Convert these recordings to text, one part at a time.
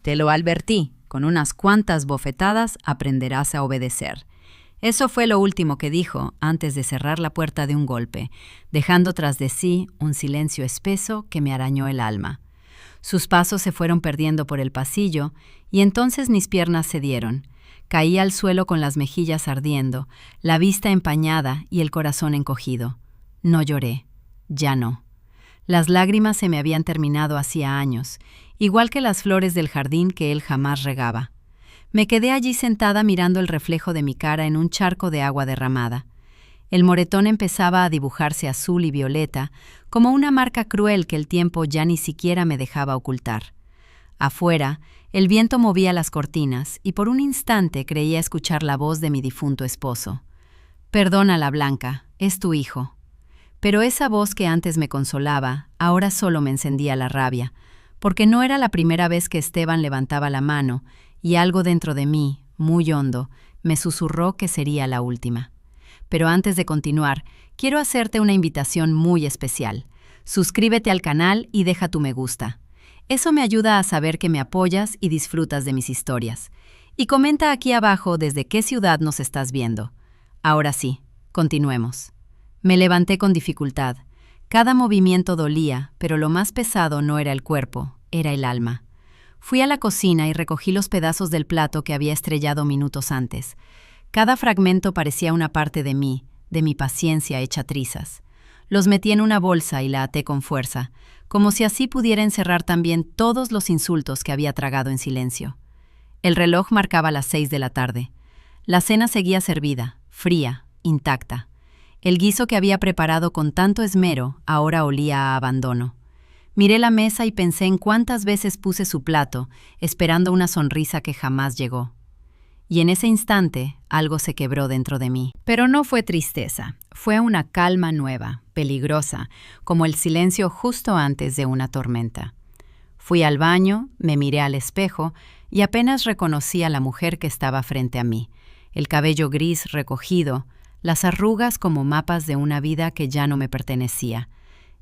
Te lo advertí, con unas cuantas bofetadas aprenderás a obedecer. Eso fue lo último que dijo antes de cerrar la puerta de un golpe, dejando tras de sí un silencio espeso que me arañó el alma. Sus pasos se fueron perdiendo por el pasillo y entonces mis piernas cedieron. Caí al suelo con las mejillas ardiendo, la vista empañada y el corazón encogido. No lloré, ya no. Las lágrimas se me habían terminado hacía años, igual que las flores del jardín que él jamás regaba. Me quedé allí sentada mirando el reflejo de mi cara en un charco de agua derramada. El moretón empezaba a dibujarse azul y violeta, como una marca cruel que el tiempo ya ni siquiera me dejaba ocultar. Afuera, el viento movía las cortinas y por un instante creía escuchar la voz de mi difunto esposo. «Perdónala, Blanca, es tu hijo». Pero esa voz que antes me consolaba, ahora solo me encendía la rabia, porque no era la primera vez que Esteban levantaba la mano y algo dentro de mí, muy hondo, me susurró que sería la última. Pero antes de continuar, quiero hacerte una invitación muy especial. Suscríbete al canal y deja tu me gusta. Eso me ayuda a saber que me apoyas y disfrutas de mis historias. Y comenta aquí abajo desde qué ciudad nos estás viendo. Ahora sí, continuemos. Me levanté con dificultad. Cada movimiento dolía, pero lo más pesado no era el cuerpo, era el alma. Fui a la cocina y recogí los pedazos del plato que había estrellado minutos antes. Cada fragmento parecía una parte de mí, de mi paciencia hecha trizas. Los metí en una bolsa y la até con fuerza, como si así pudiera encerrar también todos los insultos que había tragado en silencio. El reloj marcaba las 6 de la tarde. La cena seguía servida, fría, intacta. El guiso que había preparado con tanto esmero ahora olía a abandono. Miré la mesa y pensé en cuántas veces puse su plato, esperando una sonrisa que jamás llegó. Y en ese instante algo se quebró dentro de mí. Pero no fue tristeza, fue una calma nueva, peligrosa, como el silencio justo antes de una tormenta. Fui al baño, me miré al espejo y apenas reconocí a la mujer que estaba frente a mí, el cabello gris recogido, las arrugas como mapas de una vida que ya no me pertenecía.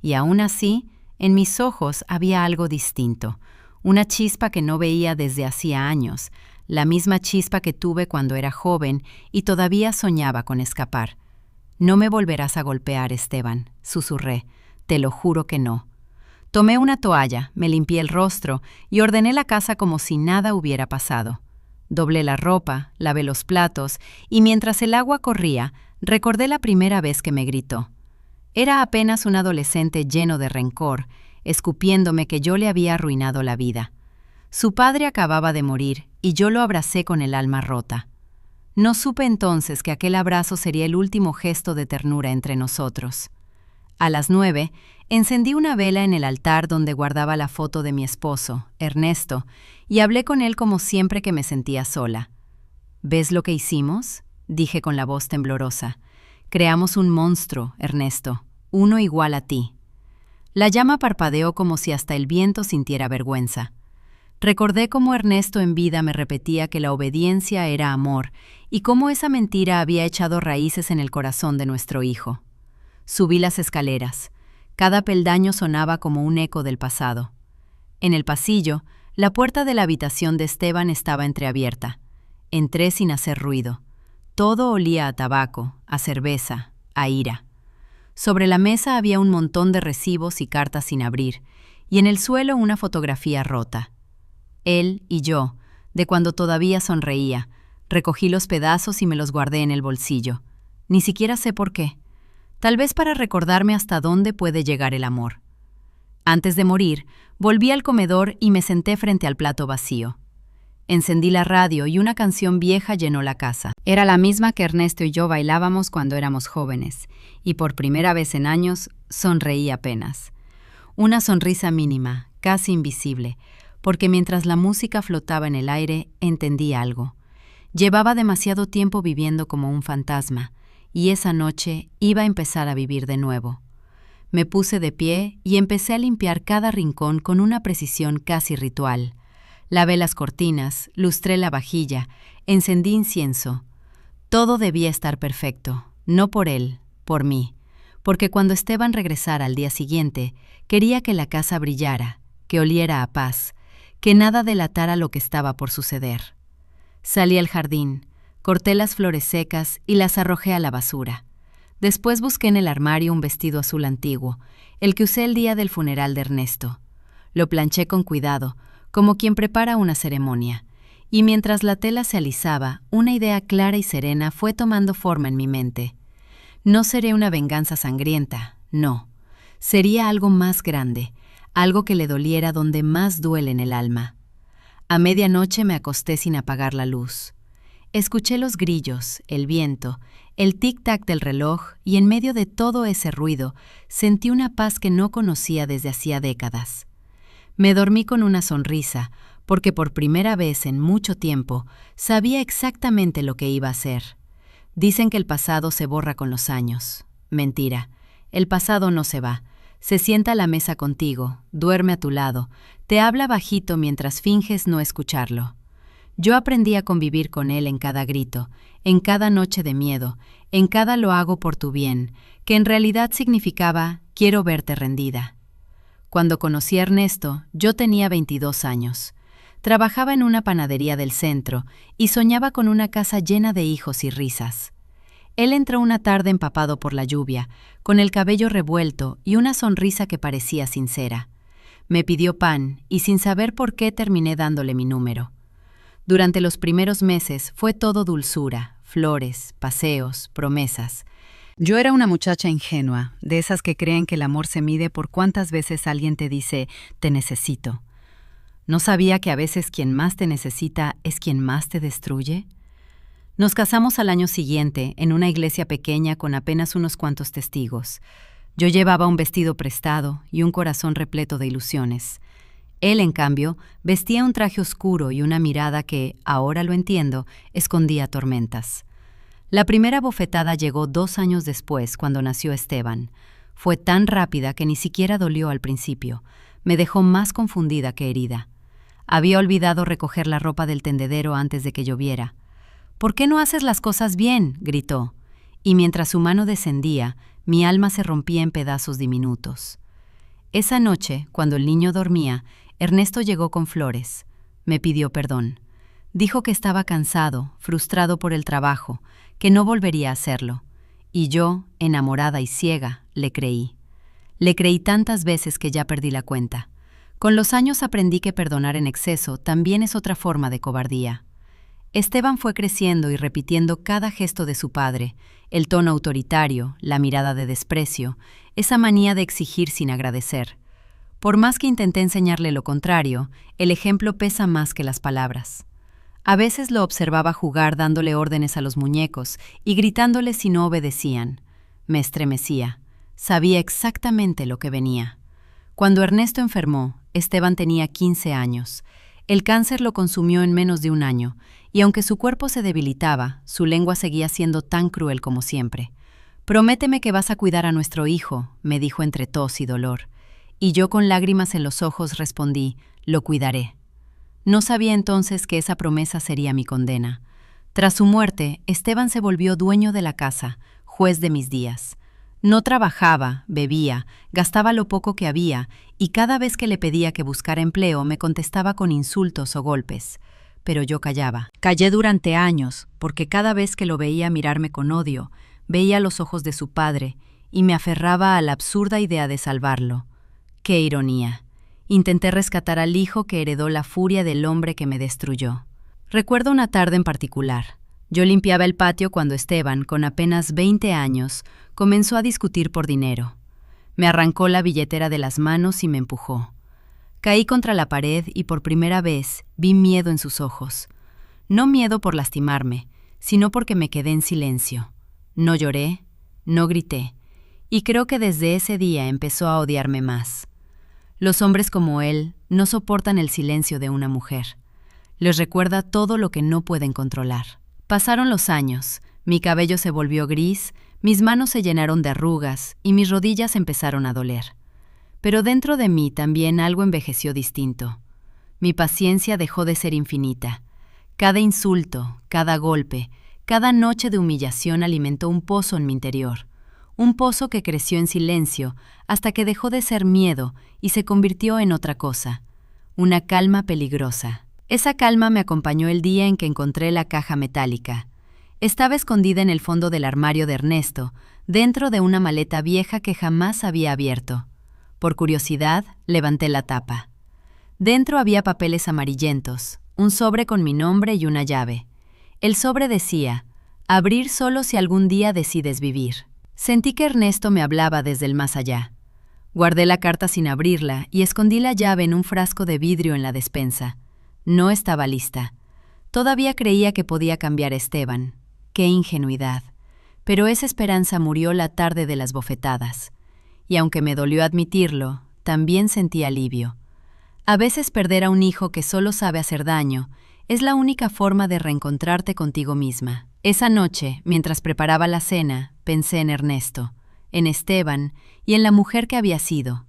Y aún así, en mis ojos había algo distinto, una chispa que no veía desde hacía años, la misma chispa que tuve cuando era joven y todavía soñaba con escapar. «No me volverás a golpear, Esteban», susurré. «Te lo juro que no». Tomé una toalla, me limpié el rostro y ordené la casa como si nada hubiera pasado. Doblé la ropa, lavé los platos y mientras el agua corría, recordé la primera vez que me gritó. Era apenas un adolescente lleno de rencor, escupiéndome que yo le había arruinado la vida. Su padre acababa de morir y yo lo abracé con el alma rota. No supe entonces que aquel abrazo sería el último gesto de ternura entre nosotros. A las 9, encendí una vela en el altar donde guardaba la foto de mi esposo, Ernesto, y hablé con él como siempre que me sentía sola. «¿Ves lo que hicimos?», dije con la voz temblorosa. «Creamos un monstruo, Ernesto, uno igual a ti». La llama parpadeó como si hasta el viento sintiera vergüenza. Recordé cómo Ernesto en vida me repetía que la obediencia era amor y cómo esa mentira había echado raíces en el corazón de nuestro hijo. Subí las escaleras. Cada peldaño sonaba como un eco del pasado. En el pasillo, la puerta de la habitación de Esteban estaba entreabierta. Entré sin hacer ruido. Todo olía a tabaco, a cerveza, a ira. Sobre la mesa había un montón de recibos y cartas sin abrir, y en el suelo una fotografía rota. Él y yo, de cuando todavía sonreía, recogí los pedazos y me los guardé en el bolsillo. Ni siquiera sé por qué. Tal vez para recordarme hasta dónde puede llegar el amor. Antes de morir, volví al comedor y me senté frente al plato vacío. Encendí la radio y una canción vieja llenó la casa. Era la misma que Ernesto y yo bailábamos cuando éramos jóvenes, y por primera vez en años sonreí apenas. Una sonrisa mínima, casi invisible, porque mientras la música flotaba en el aire, entendí algo. Llevaba demasiado tiempo viviendo como un fantasma, y esa noche iba a empezar a vivir de nuevo. Me puse de pie y empecé a limpiar cada rincón con una precisión casi ritual. Lavé las cortinas, lustré la vajilla, encendí incienso. Todo debía estar perfecto, no por él, por mí, porque cuando Esteban regresara al día siguiente, quería que la casa brillara, que oliera a paz, que nada delatara lo que estaba por suceder. Salí al jardín, corté las flores secas y las arrojé a la basura. Después busqué en el armario un vestido azul antiguo, el que usé el día del funeral de Ernesto. Lo planché con cuidado, como quien prepara una ceremonia, y mientras la tela se alisaba, una idea clara y serena fue tomando forma en mi mente. No seré una venganza sangrienta, no. Sería algo más grande, algo que le doliera donde más duele en el alma. A medianoche me acosté sin apagar la luz. Escuché los grillos, el viento, el tic-tac del reloj y en medio de todo ese ruido sentí una paz que no conocía desde hacía décadas. Me dormí con una sonrisa, porque por primera vez en mucho tiempo sabía exactamente lo que iba a hacer. Dicen que el pasado se borra con los años. Mentira, el pasado no se va. Se sienta a la mesa contigo, duerme a tu lado, te habla bajito mientras finges no escucharlo. Yo aprendí a convivir con él en cada grito, en cada noche de miedo, en cada lo hago por tu bien, que en realidad significaba quiero verte rendida. Cuando conocí a Ernesto, yo tenía 22 años. Trabajaba en una panadería del centro y soñaba con una casa llena de hijos y risas. Él entró una tarde empapado por la lluvia, con el cabello revuelto y una sonrisa que parecía sincera. Me pidió pan y sin saber por qué terminé dándole mi número. Durante los primeros meses fue todo dulzura, flores, paseos, promesas. Yo era una muchacha ingenua, de esas que creen que el amor se mide por cuántas veces alguien te dice «te necesito». ¿No sabía que a veces quien más te necesita es quien más te destruye? Nos casamos al año siguiente en una iglesia pequeña con apenas unos cuantos testigos. Yo llevaba un vestido prestado y un corazón repleto de ilusiones. Él, en cambio, vestía un traje oscuro y una mirada que, ahora lo entiendo, escondía tormentas. La primera bofetada llegó 2 años después, cuando nació Esteban. Fue tan rápida que ni siquiera dolió al principio. Me dejó más confundida que herida. Había olvidado recoger la ropa del tendedero antes de que lloviera. «¿Por qué no haces las cosas bien?», gritó, y mientras su mano descendía, mi alma se rompía en pedazos diminutos. Esa noche, cuando el niño dormía, Ernesto llegó con flores. Me pidió perdón. Dijo que estaba cansado, frustrado por el trabajo, que no volvería a hacerlo. Y yo, enamorada y ciega, le creí. Le creí tantas veces que ya perdí la cuenta. Con los años aprendí que perdonar en exceso también es otra forma de cobardía. Esteban fue creciendo y repitiendo cada gesto de su padre, el tono autoritario, la mirada de desprecio, esa manía de exigir sin agradecer. Por más que intenté enseñarle lo contrario, el ejemplo pesa más que las palabras. A veces lo observaba jugar dándole órdenes a los muñecos y gritándoles si no obedecían. Me estremecía. Sabía exactamente lo que venía. Cuando Ernesto enfermó, Esteban tenía 15 años. El cáncer lo consumió en menos de un año, y aunque su cuerpo se debilitaba, su lengua seguía siendo tan cruel como siempre. «Prométeme que vas a cuidar a nuestro hijo», me dijo entre tos y dolor. Y yo con lágrimas en los ojos respondí, «Lo cuidaré». No sabía entonces que esa promesa sería mi condena. Tras su muerte, Esteban se volvió dueño de la casa, juez de mis días. No trabajaba, bebía, gastaba lo poco que había, y cada vez que le pedía que buscara empleo me contestaba con insultos o golpes. Pero yo callaba. Callé durante años, porque cada vez que lo veía mirarme con odio, veía los ojos de su padre, y me aferraba a la absurda idea de salvarlo. ¡Qué ironía! Intenté rescatar al hijo que heredó la furia del hombre que me destruyó. Recuerdo una tarde en particular. Yo limpiaba el patio cuando Esteban, con apenas 20 años, comenzó a discutir por dinero. Me arrancó la billetera de las manos y me empujó. Caí contra la pared y por primera vez vi miedo en sus ojos. No miedo por lastimarme, sino porque me quedé en silencio. No lloré, no grité, y creo que desde ese día empezó a odiarme más. Los hombres como él no soportan el silencio de una mujer. Les recuerda todo lo que no pueden controlar. Pasaron los años, mi cabello se volvió gris, mis manos se llenaron de arrugas y mis rodillas empezaron a doler. Pero dentro de mí también algo envejeció distinto. Mi paciencia dejó de ser infinita. Cada insulto, cada golpe, cada noche de humillación alimentó un pozo en mi interior. Un pozo que creció en silencio hasta que dejó de ser miedo y se convirtió en otra cosa. una calma peligrosa. Esa calma me acompañó el día en que encontré la caja metálica. Estaba escondida en el fondo del armario de Ernesto, dentro de una maleta vieja que jamás había abierto. Por curiosidad, levanté la tapa. Dentro había papeles amarillentos, un sobre con mi nombre y una llave. El sobre decía: abrir solo si algún día decides vivir. Sentí que Ernesto me hablaba desde el más allá. Guardé la carta sin abrirla y escondí la llave en un frasco de vidrio en la despensa. No estaba lista. Todavía creía que podía cambiar a Esteban. ¡Qué ingenuidad! Pero esa esperanza murió la tarde de las bofetadas. Y aunque me dolió admitirlo, también sentí alivio. A veces perder a un hijo que solo sabe hacer daño es la única forma de reencontrarte contigo misma. Esa noche, mientras preparaba la cena, pensé en Ernesto, en Esteban y en la mujer que había sido.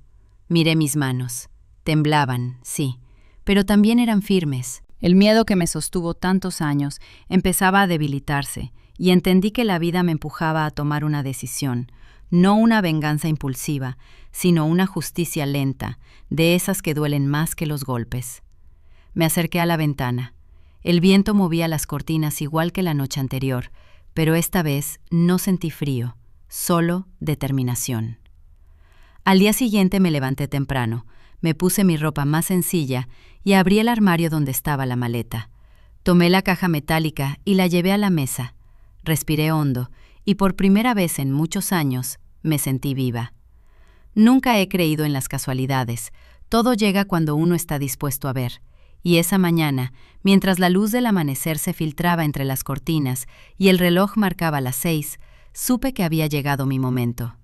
Miré mis manos. Temblaban, sí, pero también eran firmes. El miedo que me sostuvo tantos años empezaba a debilitarse y entendí que la vida me empujaba a tomar una decisión, no una venganza impulsiva, sino una justicia lenta, de esas que duelen más que los golpes. Me acerqué a la ventana. El viento movía las cortinas igual que la noche anterior, pero esta vez no sentí frío, solo determinación. Al día siguiente me levanté temprano, me puse mi ropa más sencilla y abrí el armario donde estaba la maleta. Tomé la caja metálica y la llevé a la mesa. Respiré hondo y por primera vez en muchos años me sentí viva. Nunca he creído en las casualidades. Todo llega cuando uno está dispuesto a ver. Y esa mañana, mientras la luz del amanecer se filtraba entre las cortinas y el reloj marcaba las 6, supe que había llegado mi momento.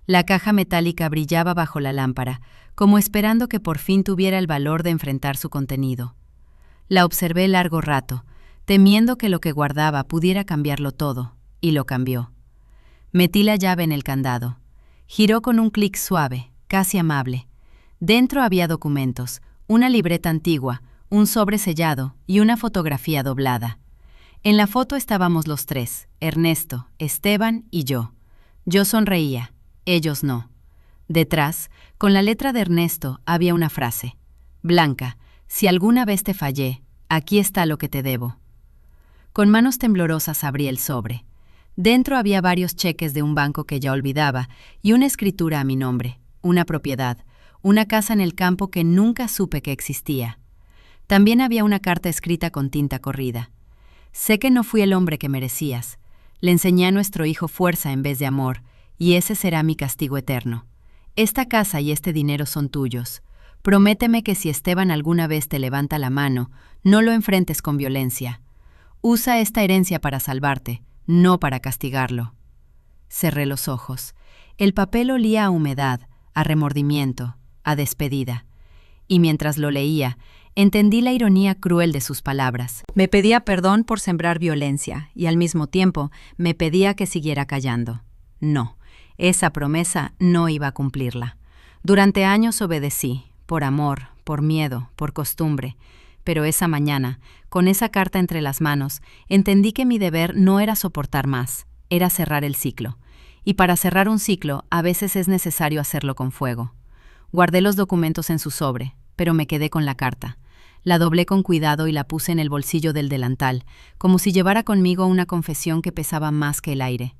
La caja metálica brillaba bajo la lámpara, como esperando que por fin tuviera el valor de enfrentar su contenido. La observé largo rato, temiendo que lo que guardaba pudiera cambiarlo todo, y lo cambió. Metí la llave en el candado. Giró con un clic suave, casi amable. Dentro había documentos, una libreta antigua, un sobre sellado y una fotografía doblada. En la foto estábamos los tres, Ernesto, Esteban y yo. Yo sonreía, ellos no. Detrás, con la letra de Ernesto, había una frase: Blanca, si alguna vez te fallé, aquí está lo que te debo. Con manos temblorosas abrí el sobre. Dentro había varios cheques de un banco que ya olvidaba y una escritura a mi nombre, una propiedad, una casa en el campo que nunca supe que existía. También había una carta escrita con tinta corrida. Sé que no fui el hombre que merecías. Le enseñé a nuestro hijo fuerza en vez de amor, y ese será mi castigo eterno. Esta casa y este dinero son tuyos. Prométeme que si Esteban alguna vez te levanta la mano, no lo enfrentes con violencia. Usa esta herencia para salvarte, no para castigarlo. Cerré los ojos. El papel olía a humedad, a remordimiento, a despedida. Y mientras lo leía, entendí la ironía cruel de sus palabras. Me pedía perdón por sembrar violencia y al mismo tiempo me pedía que siguiera callando. No, esa promesa no iba a cumplirla. Durante años obedecí, por amor, por miedo, por costumbre. Pero esa mañana, con esa carta entre las manos, entendí que mi deber no era soportar más, era cerrar el ciclo. Y para cerrar un ciclo, a veces es necesario hacerlo con fuego. Guardé los documentos en su sobre, pero me quedé con la carta. La doblé con cuidado y la puse en el bolsillo del delantal, como si llevara conmigo una confesión que pesaba más que el aire.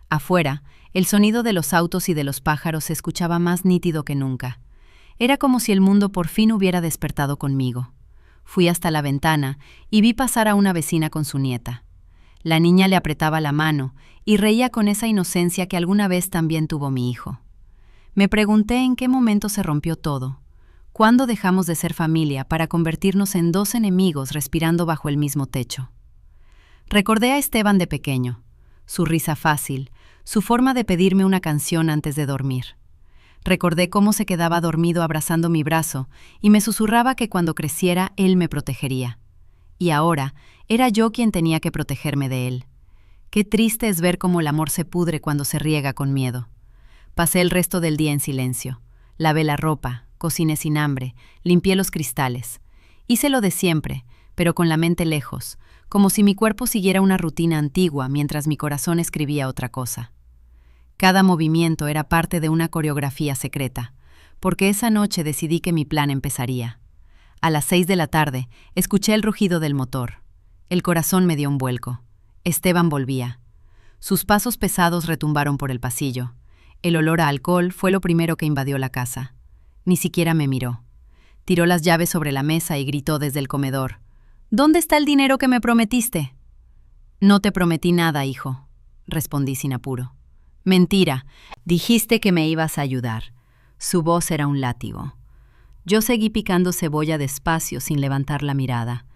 Afuera, el sonido de los autos y de los pájaros se escuchaba más nítido que nunca. Era como si el mundo por fin hubiera despertado conmigo. Fui hasta la ventana y vi pasar a una vecina con su nieta. La niña le apretaba la mano y reía con esa inocencia que alguna vez también tuvo mi hijo. Me pregunté en qué momento se rompió todo. ¿Cuándo dejamos de ser familia para convertirnos en dos enemigos respirando bajo el mismo techo? Recordé a Esteban de pequeño, su risa fácil, su forma de pedirme una canción antes de dormir. Recordé cómo se quedaba dormido abrazando mi brazo y me susurraba que cuando creciera él me protegería. Y ahora era yo quien tenía que protegerme de él. Qué triste es ver cómo el amor se pudre cuando se riega con miedo. Pasé el resto del día en silencio. Lavé la ropa, cociné sin hambre, limpié los cristales. Hice lo de siempre, pero con la mente lejos, como si mi cuerpo siguiera una rutina antigua mientras mi corazón escribía otra cosa. Cada movimiento era parte de una coreografía secreta, porque esa noche decidí que mi plan empezaría. A las 6 de la tarde, escuché el rugido del motor. El corazón me dio un vuelco. Esteban volvía. Sus pasos pesados retumbaron por el pasillo. El olor a alcohol fue lo primero que invadió la casa. Ni siquiera me miró. Tiró las llaves sobre la mesa y gritó desde el comedor: «¿Dónde está el dinero que me prometiste?» «No te prometí nada, hijo», respondí sin apuro. «Mentira, dijiste que me ibas a ayudar». Su voz era un látigo. Yo seguí picando cebolla despacio sin levantar la mirada.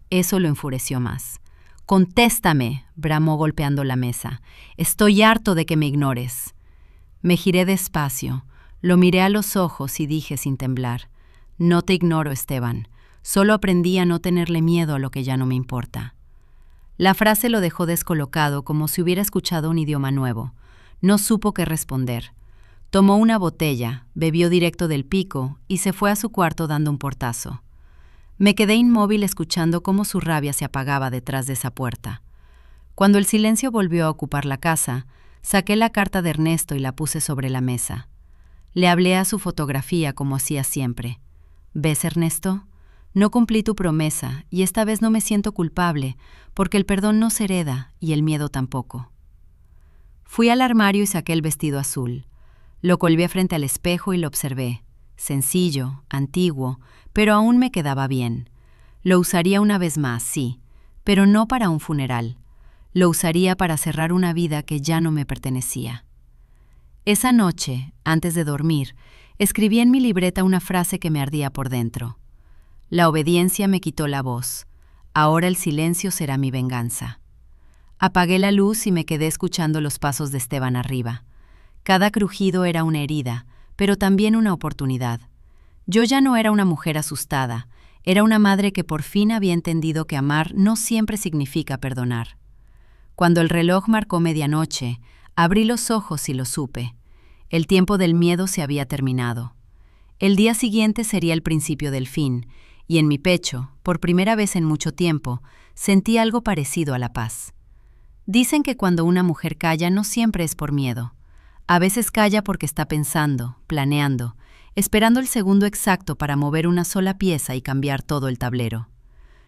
Eso lo enfureció más. «Contéstame», bramó golpeando la mesa. «Estoy harto de que me ignores». Me giré despacio, lo miré a los ojos y dije sin temblar: «No te ignoro, Esteban. Solo aprendí a no tenerle miedo a lo que ya no me importa». La frase lo dejó descolocado, como si hubiera escuchado un idioma nuevo. No supo qué responder. Tomó una botella, bebió directo del pico y se fue a su cuarto dando un portazo. Me quedé inmóvil escuchando cómo su rabia se apagaba detrás de esa puerta. Cuando el silencio volvió a ocupar la casa, saqué la carta de Ernesto y la puse sobre la mesa. Le hablé a su fotografía como hacía siempre. «¿Ves, Ernesto? No cumplí tu promesa y esta vez no me siento culpable, porque el perdón no se hereda y el miedo tampoco». Fui al armario y saqué el vestido azul. Lo colgué frente al espejo y lo observé. Sencillo, antiguo, pero aún me quedaba bien. Lo usaría una vez más, sí, pero no para un funeral. Lo usaría para cerrar una vida que ya no me pertenecía. Esa noche, antes de dormir, escribí en mi libreta una frase que me ardía por dentro. La obediencia me quitó la voz. Ahora el silencio será mi venganza. Apagué la luz y me quedé escuchando los pasos de Esteban arriba. Cada crujido era una herida, pero también una oportunidad. Yo ya no era una mujer asustada, era una madre que por fin había entendido que amar no siempre significa perdonar. Cuando el reloj marcó medianoche, abrí los ojos y lo supe. El tiempo del miedo se había terminado. El día siguiente sería el principio del fin, y en mi pecho, por primera vez en mucho tiempo, sentí algo parecido a la paz. Dicen que cuando una mujer calla no siempre es por miedo. A veces calla porque está pensando, planeando, esperando el segundo exacto para mover una sola pieza y cambiar todo el tablero.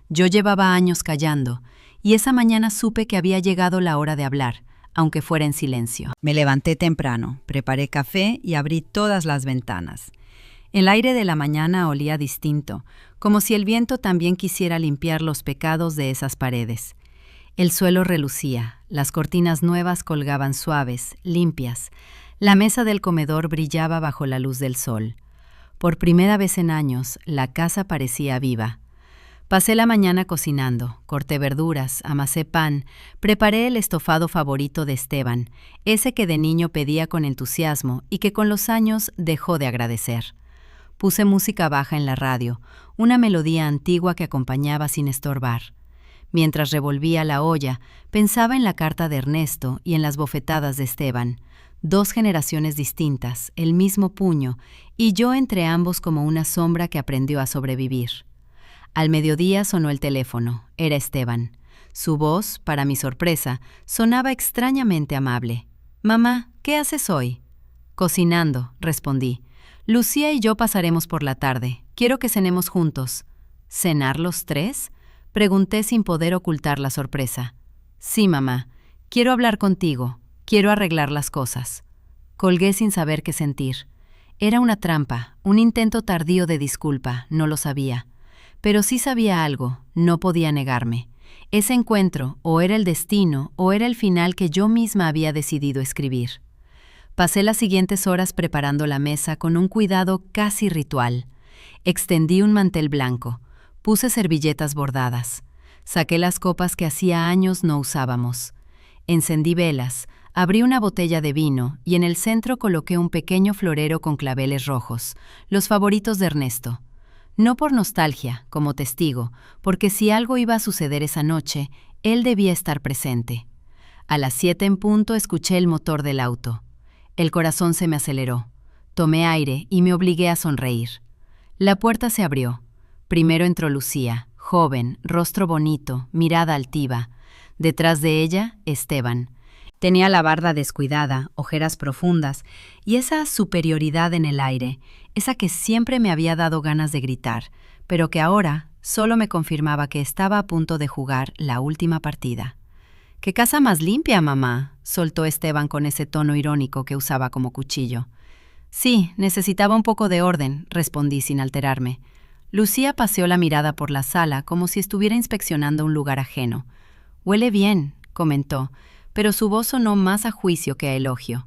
Yo llevaba años callando, y esa mañana supe que había llegado la hora de hablar, aunque fuera en silencio. Me levanté temprano, preparé café y abrí todas las ventanas. El aire de la mañana olía distinto, como si el viento también quisiera limpiar los pecados de esas paredes. El suelo relucía, las cortinas nuevas colgaban suaves, limpias. La mesa del comedor brillaba bajo la luz del sol. Por primera vez en años, la casa parecía viva. Pasé la mañana cocinando, corté verduras, amasé pan, preparé el estofado favorito de Esteban, ese que de niño pedía con entusiasmo y que con los años dejó de agradecer. Puse música baja en la radio, una melodía antigua que acompañaba sin estorbar. Mientras revolvía la olla, pensaba en la carta de Ernesto y en las bofetadas de Esteban. 2 generaciones distintas, el mismo puño, y yo entre ambos como una sombra que aprendió a sobrevivir. Al mediodía sonó el teléfono. Era Esteban. Su voz, para mi sorpresa, sonaba extrañamente amable. «Mamá, ¿qué haces hoy?» «Cocinando», respondí. «Lucía y yo pasaremos por la tarde. Quiero que cenemos juntos». «¿Cenar los 3?» Pregunté sin poder ocultar la sorpresa. «Sí, mamá. Quiero hablar contigo. Quiero arreglar las cosas». Colgué sin saber qué sentir. Era una trampa, un intento tardío de disculpa, no lo sabía. Pero sí sabía algo, no podía negarme. Ese encuentro, o era el destino, o era el final que yo misma había decidido escribir. Pasé las siguientes horas preparando la mesa con un cuidado casi ritual. Extendí un mantel blanco. Puse servilletas bordadas. Saqué las copas que hacía años no usábamos. Encendí velas, abrí una botella de vino y en el centro coloqué un pequeño florero con claveles rojos, los favoritos de Ernesto. No por nostalgia, como testigo, porque si algo iba a suceder esa noche, él debía estar presente. A las 7 en punto escuché el motor del auto. El corazón se me aceleró. Tomé aire y me obligué a sonreír. La puerta se abrió. Primero entró Lucía, joven, rostro bonito, mirada altiva. Detrás de ella, Esteban. Tenía la barba descuidada, ojeras profundas y esa superioridad en el aire, esa que siempre me había dado ganas de gritar, pero que ahora solo me confirmaba que estaba a punto de jugar la última partida. «¿Qué casa más limpia, mamá?», soltó Esteban con ese tono irónico que usaba como cuchillo. «Sí, necesitaba un poco de orden», respondí sin alterarme. Lucía paseó la mirada por la sala como si estuviera inspeccionando un lugar ajeno. «Huele bien», comentó, pero su voz sonó más a juicio que a elogio.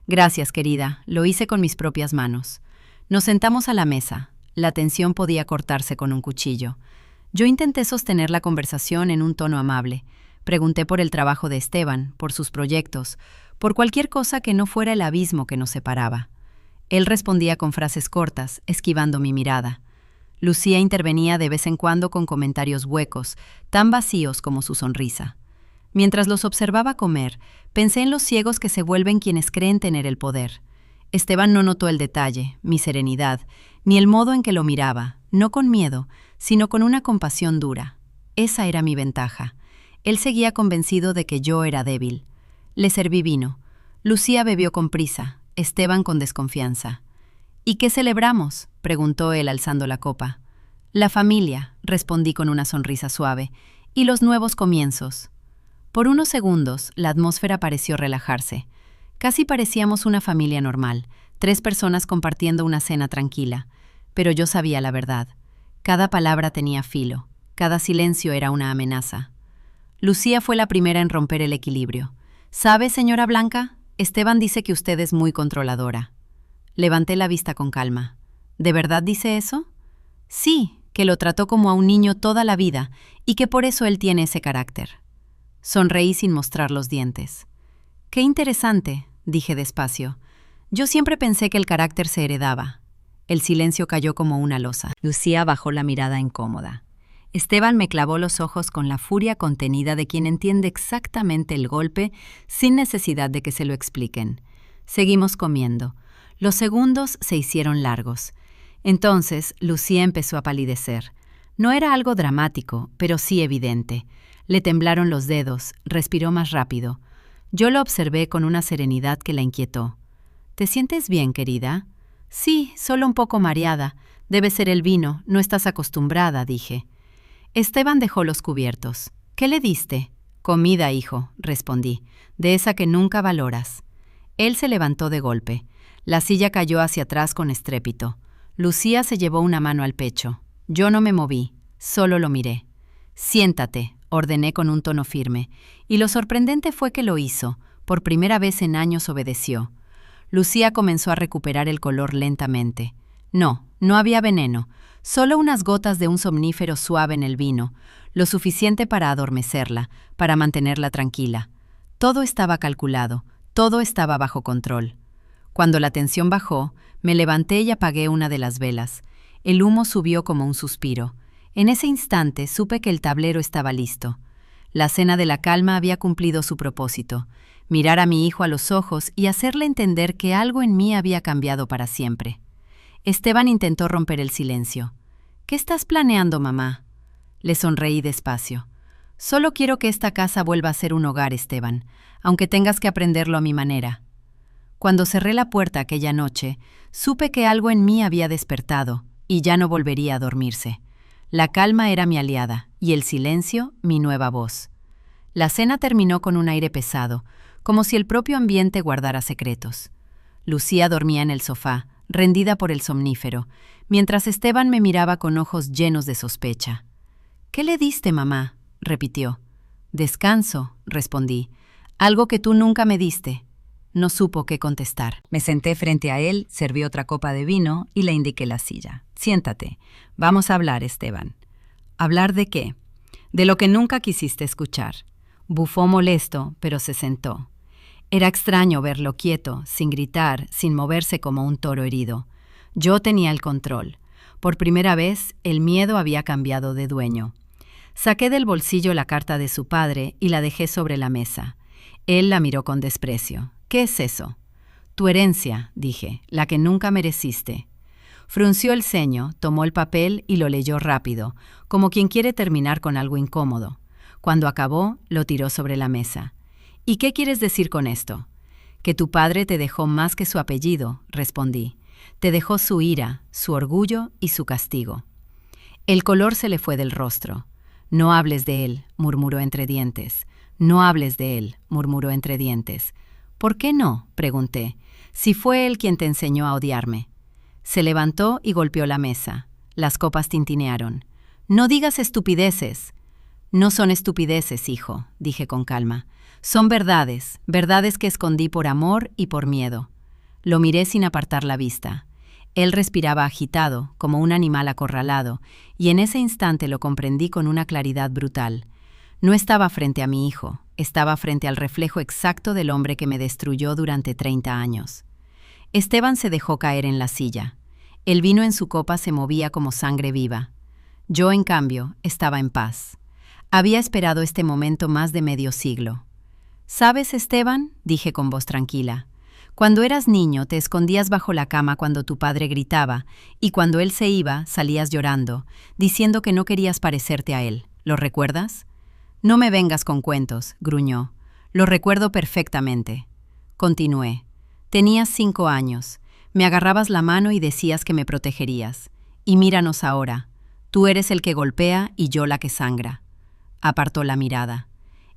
«Gracias, querida, lo hice con mis propias manos». Nos sentamos a la mesa. La tensión podía cortarse con un cuchillo. Yo intenté sostener la conversación en un tono amable. Pregunté por el trabajo de Esteban, por sus proyectos, por cualquier cosa que no fuera el abismo que nos separaba. Él respondía con frases cortas, esquivando mi mirada. Lucía intervenía de vez en cuando con comentarios huecos, tan vacíos como su sonrisa. Mientras los observaba comer, pensé en los ciegos que se vuelven quienes creen tener el poder. Esteban no notó el detalle, mi serenidad, ni el modo en que lo miraba, no con miedo, sino con una compasión dura. Esa era mi ventaja. Él seguía convencido de que yo era débil. Le serví vino. Lucía bebió con prisa, Esteban con desconfianza. «¿Y qué celebramos?», preguntó él alzando la copa. «La familia», respondí con una sonrisa suave, «y los nuevos comienzos». Por unos segundos, la atmósfera pareció relajarse. Casi parecíamos una familia normal, 3 personas compartiendo una cena tranquila. Pero yo sabía la verdad. Cada palabra tenía filo, cada silencio era una amenaza. Lucía fue la primera en romper el equilibrio. «¿Sabe, señora Blanca? Esteban dice que usted es muy controladora». Levanté la vista con calma. «¿De verdad dice eso?» «Sí, que lo trató como a un niño toda la vida y que por eso él tiene ese carácter». Sonreí sin mostrar los dientes. «Qué interesante», dije despacio. «Yo siempre pensé que el carácter se heredaba». El silencio cayó como una losa. Lucía bajó la mirada incómoda. Esteban me clavó los ojos con la furia contenida de quien entiende exactamente el golpe sin necesidad de que se lo expliquen. Seguimos comiendo. Los segundos se hicieron largos. Entonces, Lucía empezó a palidecer. No era algo dramático, pero sí evidente. Le temblaron los dedos, respiró más rápido. Yo lo observé con una serenidad que la inquietó. «¿Te sientes bien, querida?» «Sí, solo un poco mareada. Debe ser el vino, no estás acostumbrada», dije. Esteban dejó los cubiertos. «¿Qué le diste?» «Comida, hijo», respondí, «de esa que nunca valoras». Él se levantó de golpe. La silla cayó hacia atrás con estrépito. Lucía se llevó una mano al pecho. Yo no me moví, solo lo miré. «Siéntate», ordené con un tono firme, y lo sorprendente fue que lo hizo. Por primera vez en años obedeció. Lucía comenzó a recuperar el color lentamente. No había veneno, solo unas gotas de un somnífero suave en el vino, lo suficiente para adormecerla, para mantenerla tranquila. Todo estaba calculado, todo estaba bajo control. Cuando la tensión bajó, me levanté y apagué una de las velas. El humo subió como un suspiro. En ese instante supe que el tablero estaba listo. La cena de la calma había cumplido su propósito. Mirar a mi hijo a los ojos y hacerle entender que algo en mí había cambiado para siempre. Esteban intentó romper el silencio. «¿Qué estás planeando, mamá?» Le sonreí despacio. «Solo quiero que esta casa vuelva a ser un hogar, Esteban, aunque tengas que aprenderlo a mi manera». Cuando cerré la puerta aquella noche, supe que algo en mí había despertado y ya no volvería a dormirse. La calma era mi aliada y el silencio mi nueva voz. La cena terminó con un aire pesado, como si el propio ambiente guardara secretos. Lucía dormía en el sofá, rendida por el somnífero, mientras Esteban me miraba con ojos llenos de sospecha. «¿Qué le diste, mamá?», repitió. «Descanso», respondí. «Algo que tú nunca me diste». No supo qué contestar. Me senté frente a él, serví otra copa de vino y le indiqué la silla. «Siéntate. Vamos a hablar, Esteban». «¿Hablar de qué?» «De lo que nunca quisiste escuchar». Bufó molesto, pero se sentó. Era extraño verlo quieto, sin gritar, sin moverse como un toro herido. Yo tenía el control. Por primera vez, el miedo había cambiado de dueño. Saqué del bolsillo la carta de su padre y la dejé sobre la mesa. Él la miró con desprecio. «¿Qué es eso?» «Tu herencia», dije, «la que nunca mereciste». Frunció el ceño, tomó el papel y lo leyó rápido, como quien quiere terminar con algo incómodo. Cuando acabó, lo tiró sobre la mesa. «¿Y qué quieres decir con esto?» «Que tu padre te dejó más que su apellido», respondí. «Te dejó su ira, su orgullo y su castigo». El color se le fue del rostro. «No hables de él», murmuró entre dientes. «No hables de él», murmuró entre dientes. «¿Por qué no?», pregunté. «Si fue él quien te enseñó a odiarme». Se levantó y golpeó la mesa. Las copas tintinearon. «No digas estupideces». «No son estupideces, hijo», dije con calma. «Son verdades, verdades que escondí por amor y por miedo». Lo miré sin apartar la vista. Él respiraba agitado, como un animal acorralado, y en ese instante lo comprendí con una claridad brutal. No estaba frente a mi hijo, estaba frente al reflejo exacto del hombre que me destruyó durante 30 años. Esteban se dejó caer en la silla. El vino en su copa se movía como sangre viva. Yo, en cambio, estaba en paz. Había esperado este momento más de medio siglo. «¿Sabes, Esteban?», dije con voz tranquila. «Cuando eras niño te escondías bajo la cama cuando tu padre gritaba, y cuando él se iba salías llorando, diciendo que no querías parecerte a él. ¿Lo recuerdas?». «No me vengas con cuentos», gruñó. «Lo recuerdo perfectamente». Continué. «Tenías 5 años. Me agarrabas la mano y decías que me protegerías. Y míranos ahora. Tú eres el que golpea y yo la que sangra». Apartó la mirada.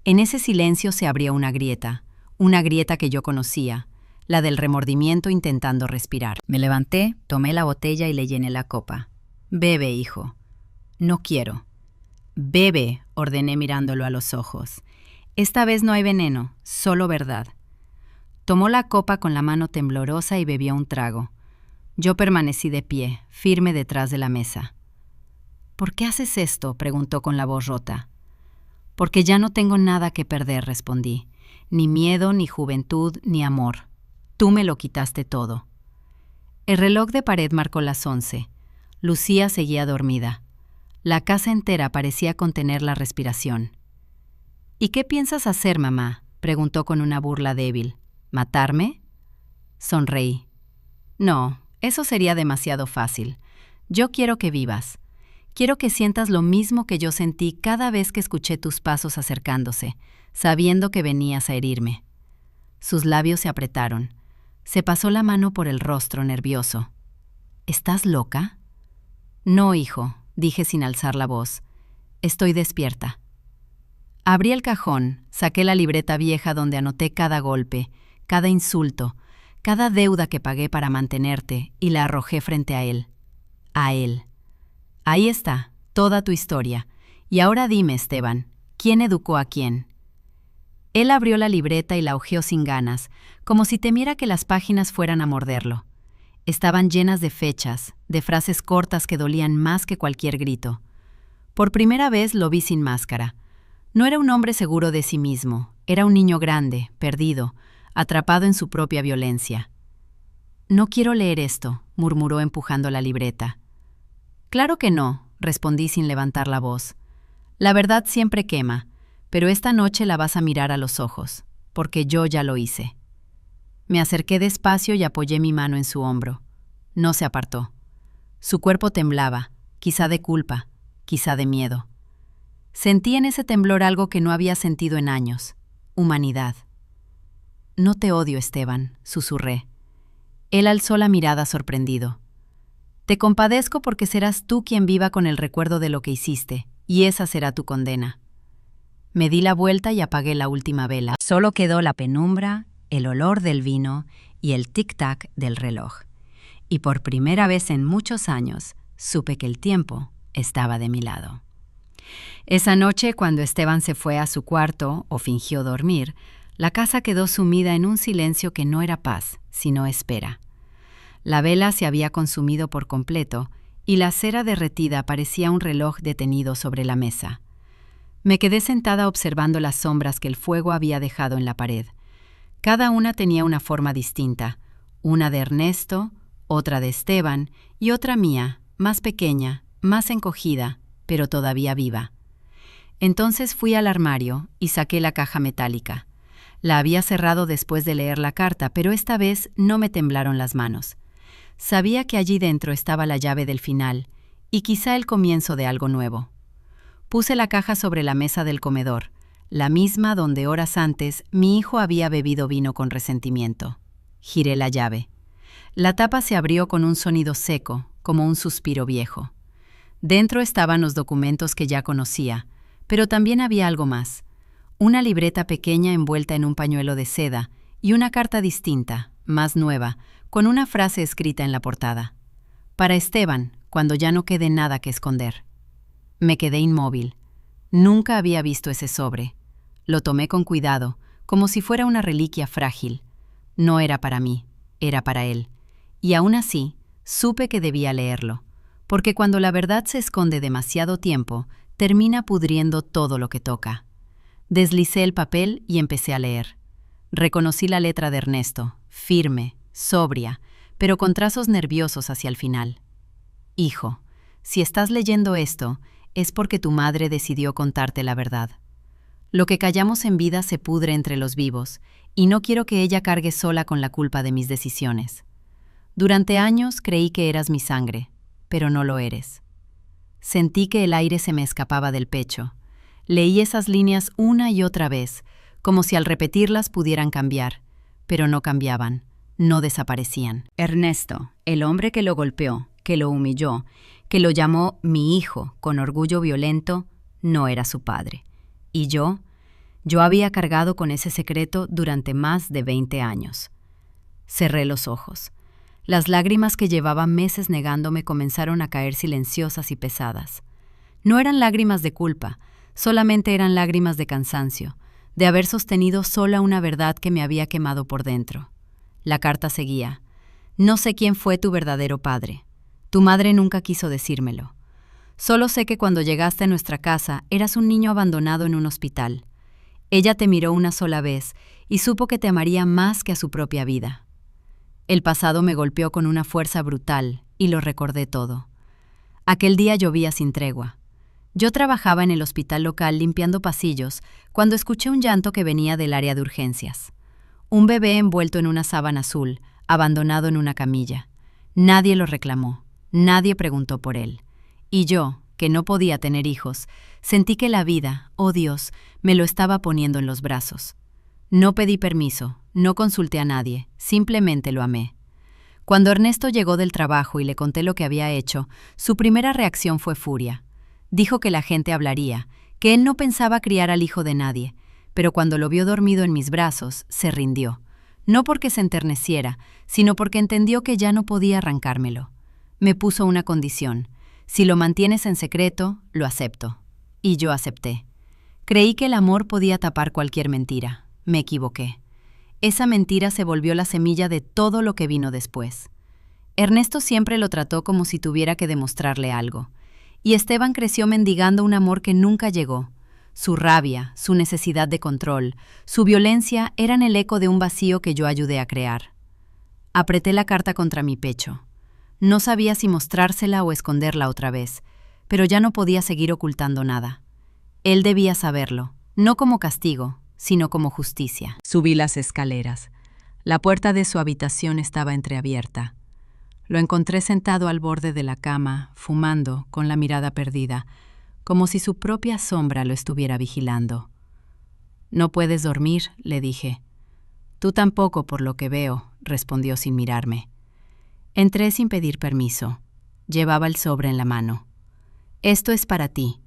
En ese silencio se abría una grieta que yo conocía, la del remordimiento intentando respirar. Me levanté, tomé la botella y le llené la copa. «Bebe, hijo». «No quiero». «Bebe», ordené mirándolo a los ojos. «Esta vez no hay veneno, solo verdad». Tomó la copa con la mano temblorosa y bebió un trago. Yo permanecí de pie, firme detrás de la mesa. «¿Por qué haces esto?», preguntó con la voz rota. «Porque ya no tengo nada que perder», respondí. «Ni miedo, ni juventud, ni amor. Tú me lo quitaste todo». El reloj de pared marcó las 11. Lucía seguía dormida. La casa entera parecía contener la respiración. «¿Y qué piensas hacer, mamá?», preguntó con una burla débil. «¿Matarme?». Sonreí. «No, eso sería demasiado fácil. Yo quiero que vivas. Quiero que sientas lo mismo que yo sentí cada vez que escuché tus pasos acercándose, sabiendo que venías a herirme». Sus labios se apretaron. Se pasó la mano por el rostro nervioso. «¿Estás loca?». «No, hijo», dije sin alzar la voz. «Estoy despierta». Abrí el cajón, saqué la libreta vieja donde anoté cada golpe, cada insulto, cada deuda que pagué para mantenerte, y la arrojé frente a él. A él. «Ahí está, toda tu historia. Y ahora dime, Esteban, ¿quién educó a quién?». Él abrió la libreta y la hojeó sin ganas, como si temiera que las páginas fueran a morderlo. Estaban llenas de fechas, de frases cortas que dolían más que cualquier grito. Por primera vez lo vi sin máscara. No era un hombre seguro de sí mismo, era un niño grande, perdido, atrapado en su propia violencia. «No quiero leer esto», murmuró empujando la libreta. «Claro que no», respondí sin levantar la voz. «La verdad siempre quema, pero esta noche la vas a mirar a los ojos, porque yo ya lo hice». Me acerqué despacio y apoyé mi mano en su hombro. No se apartó. Su cuerpo temblaba, quizá de culpa, quizá de miedo. Sentí en ese temblor algo que no había sentido en años: humanidad. «No te odio, Esteban», susurré. Él alzó la mirada sorprendido. «Te compadezco porque serás tú quien viva con el recuerdo de lo que hiciste, y esa será tu condena». Me di la vuelta y apagué la última vela. Solo quedó la penumbra, el olor del vino y el tic-tac del reloj. Y por primera vez en muchos años supe que el tiempo estaba de mi lado. Esa noche, cuando Esteban se fue a su cuarto o fingió dormir, la casa quedó sumida en un silencio que no era paz, sino espera. La vela se había consumido por completo y la cera derretida parecía un reloj detenido sobre la mesa. Me quedé sentada observando las sombras que el fuego había dejado en la pared. Cada una tenía una forma distinta, una de Ernesto, otra de Esteban y otra mía, más pequeña, más encogida, pero todavía viva. Entonces fui al armario y saqué la caja metálica. La había cerrado después de leer la carta, pero esta vez no me temblaron las manos. Sabía que allí dentro estaba la llave del final y quizá el comienzo de algo nuevo. Puse la caja sobre la mesa del comedor, la misma donde horas antes mi hijo había bebido vino con resentimiento. Giré la llave. La tapa se abrió con un sonido seco, como un suspiro viejo. Dentro estaban los documentos que ya conocía, pero también había algo más. Una libreta pequeña envuelta en un pañuelo de seda y una carta distinta, más nueva, con una frase escrita en la portada. Para Esteban, cuando ya no quede nada que esconder. Me quedé inmóvil. Nunca había visto ese sobre. Lo tomé con cuidado, como si fuera una reliquia frágil. No era para mí, era para él. Y aún así, supe que debía leerlo, porque cuando la verdad se esconde demasiado tiempo, termina pudriendo todo lo que toca. Deslicé el papel y empecé a leer. Reconocí la letra de Ernesto, firme, sobria, pero con trazos nerviosos hacia el final. Hijo, si estás leyendo esto, es porque tu madre decidió contarte la verdad. Lo que callamos en vida se pudre entre los vivos, y no quiero que ella cargue sola con la culpa de mis decisiones. Durante años creí que eras mi sangre, pero no lo eres. Sentí que el aire se me escapaba del pecho. Leí esas líneas una y otra vez, como si al repetirlas pudieran cambiar, pero no cambiaban, no desaparecían. Ernesto, el hombre que lo golpeó, que lo humilló, que lo llamó mi hijo con orgullo violento, no era su padre. Y yo había cargado con ese secreto durante más de 20 años. Cerré los ojos. Las lágrimas que llevaba meses negándome comenzaron a caer silenciosas y pesadas. No eran lágrimas de culpa, solamente eran lágrimas de cansancio, de haber sostenido sola una verdad que me había quemado por dentro. La carta seguía. No sé quién fue tu verdadero padre. Tu madre nunca quiso decírmelo. Solo sé que cuando llegaste a nuestra casa eras un niño abandonado en un hospital. Ella te miró una sola vez y supo que te amaría más que a su propia vida. El pasado me golpeó con una fuerza brutal y lo recordé todo. Aquel día llovía sin tregua. Yo trabajaba en el hospital local limpiando pasillos cuando escuché un llanto que venía del área de urgencias. Un bebé envuelto en una sábana azul, abandonado en una camilla. Nadie lo reclamó, nadie preguntó por él. Y yo, que no podía tener hijos, sentí que la vida, oh Dios, me lo estaba poniendo en los brazos. No pedí permiso, no consulté a nadie, simplemente lo amé. Cuando Ernesto llegó del trabajo y le conté lo que había hecho, su primera reacción fue furia. Dijo que la gente hablaría, que él no pensaba criar al hijo de nadie, pero cuando lo vio dormido en mis brazos, se rindió. No porque se enterneciera, sino porque entendió que ya no podía arrancármelo. Me puso una condición. Si lo mantienes en secreto, lo acepto. Y yo acepté. Creí que el amor podía tapar cualquier mentira. Me equivoqué. Esa mentira se volvió la semilla de todo lo que vino después. Ernesto siempre lo trató como si tuviera que demostrarle algo. Y Esteban creció mendigando un amor que nunca llegó. Su rabia, su necesidad de control, su violencia eran el eco de un vacío que yo ayudé a crear. Apreté la carta contra mi pecho. No sabía si mostrársela o esconderla otra vez, pero ya no podía seguir ocultando nada. Él debía saberlo, no como castigo, sino como justicia. Subí las escaleras. La puerta de su habitación estaba entreabierta. Lo encontré sentado al borde de la cama, fumando, con la mirada perdida, como si su propia sombra lo estuviera vigilando. «No puedes dormir», le dije. «Tú tampoco, por lo que veo», respondió sin mirarme. Entré sin pedir permiso. Llevaba el sobre en la mano. «Esto es para ti».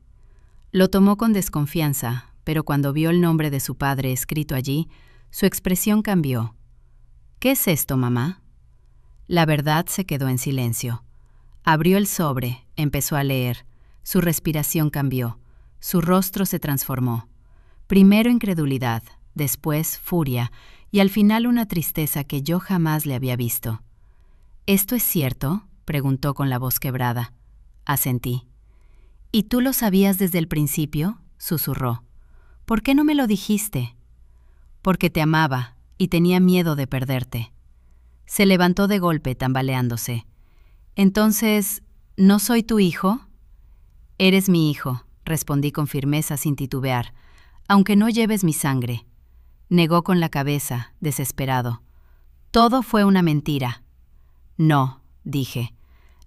Lo tomó con desconfianza, pero cuando vio el nombre de su padre escrito allí, su expresión cambió. «¿Qué es esto, mamá?» La verdad se quedó en silencio. Abrió el sobre, empezó a leer. Su respiración cambió. Su rostro se transformó. Primero incredulidad, después furia, y al final una tristeza que yo jamás le había visto. «¿Esto es cierto?», preguntó con la voz quebrada. Asentí. «¿Y tú lo sabías desde el principio?», susurró. «¿Por qué no me lo dijiste?» «Porque te amaba y tenía miedo de perderte». Se levantó de golpe, tambaleándose. «Entonces, ¿no soy tu hijo?» «Eres mi hijo», respondí con firmeza sin titubear, «aunque no lleves mi sangre». Negó con la cabeza, desesperado. «Todo fue una mentira». «No», dije.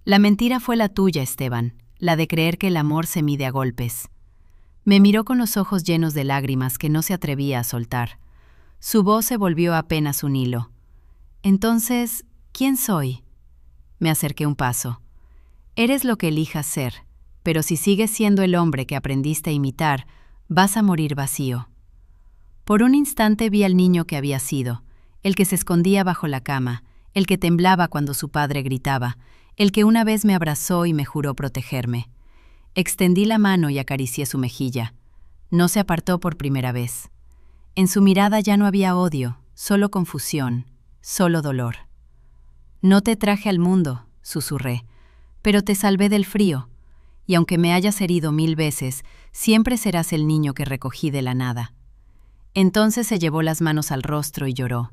«La mentira fue la tuya, Esteban, la de creer que el amor se mide a golpes». Me miró con los ojos llenos de lágrimas que no se atrevía a soltar. Su voz se volvió apenas un hilo. «Entonces, ¿quién soy?» Me acerqué un paso. «Eres lo que elijas ser. pero si sigues siendo el hombre que aprendiste a imitar, vas a morir vacío. Por un instante vi al niño que había sido, el que se escondía bajo la cama, el que temblaba cuando su padre gritaba, el que una vez me abrazó y me juró protegerme. Extendí la mano y acaricié su mejilla. No se apartó por primera vez. En su mirada ya no había odio, solo confusión, solo dolor. «No te traje al mundo», susurré, «pero te salvé del frío, y aunque me hayas herido 1000 veces, siempre serás el niño que recogí de la nada». Entonces se llevó las manos al rostro y lloró.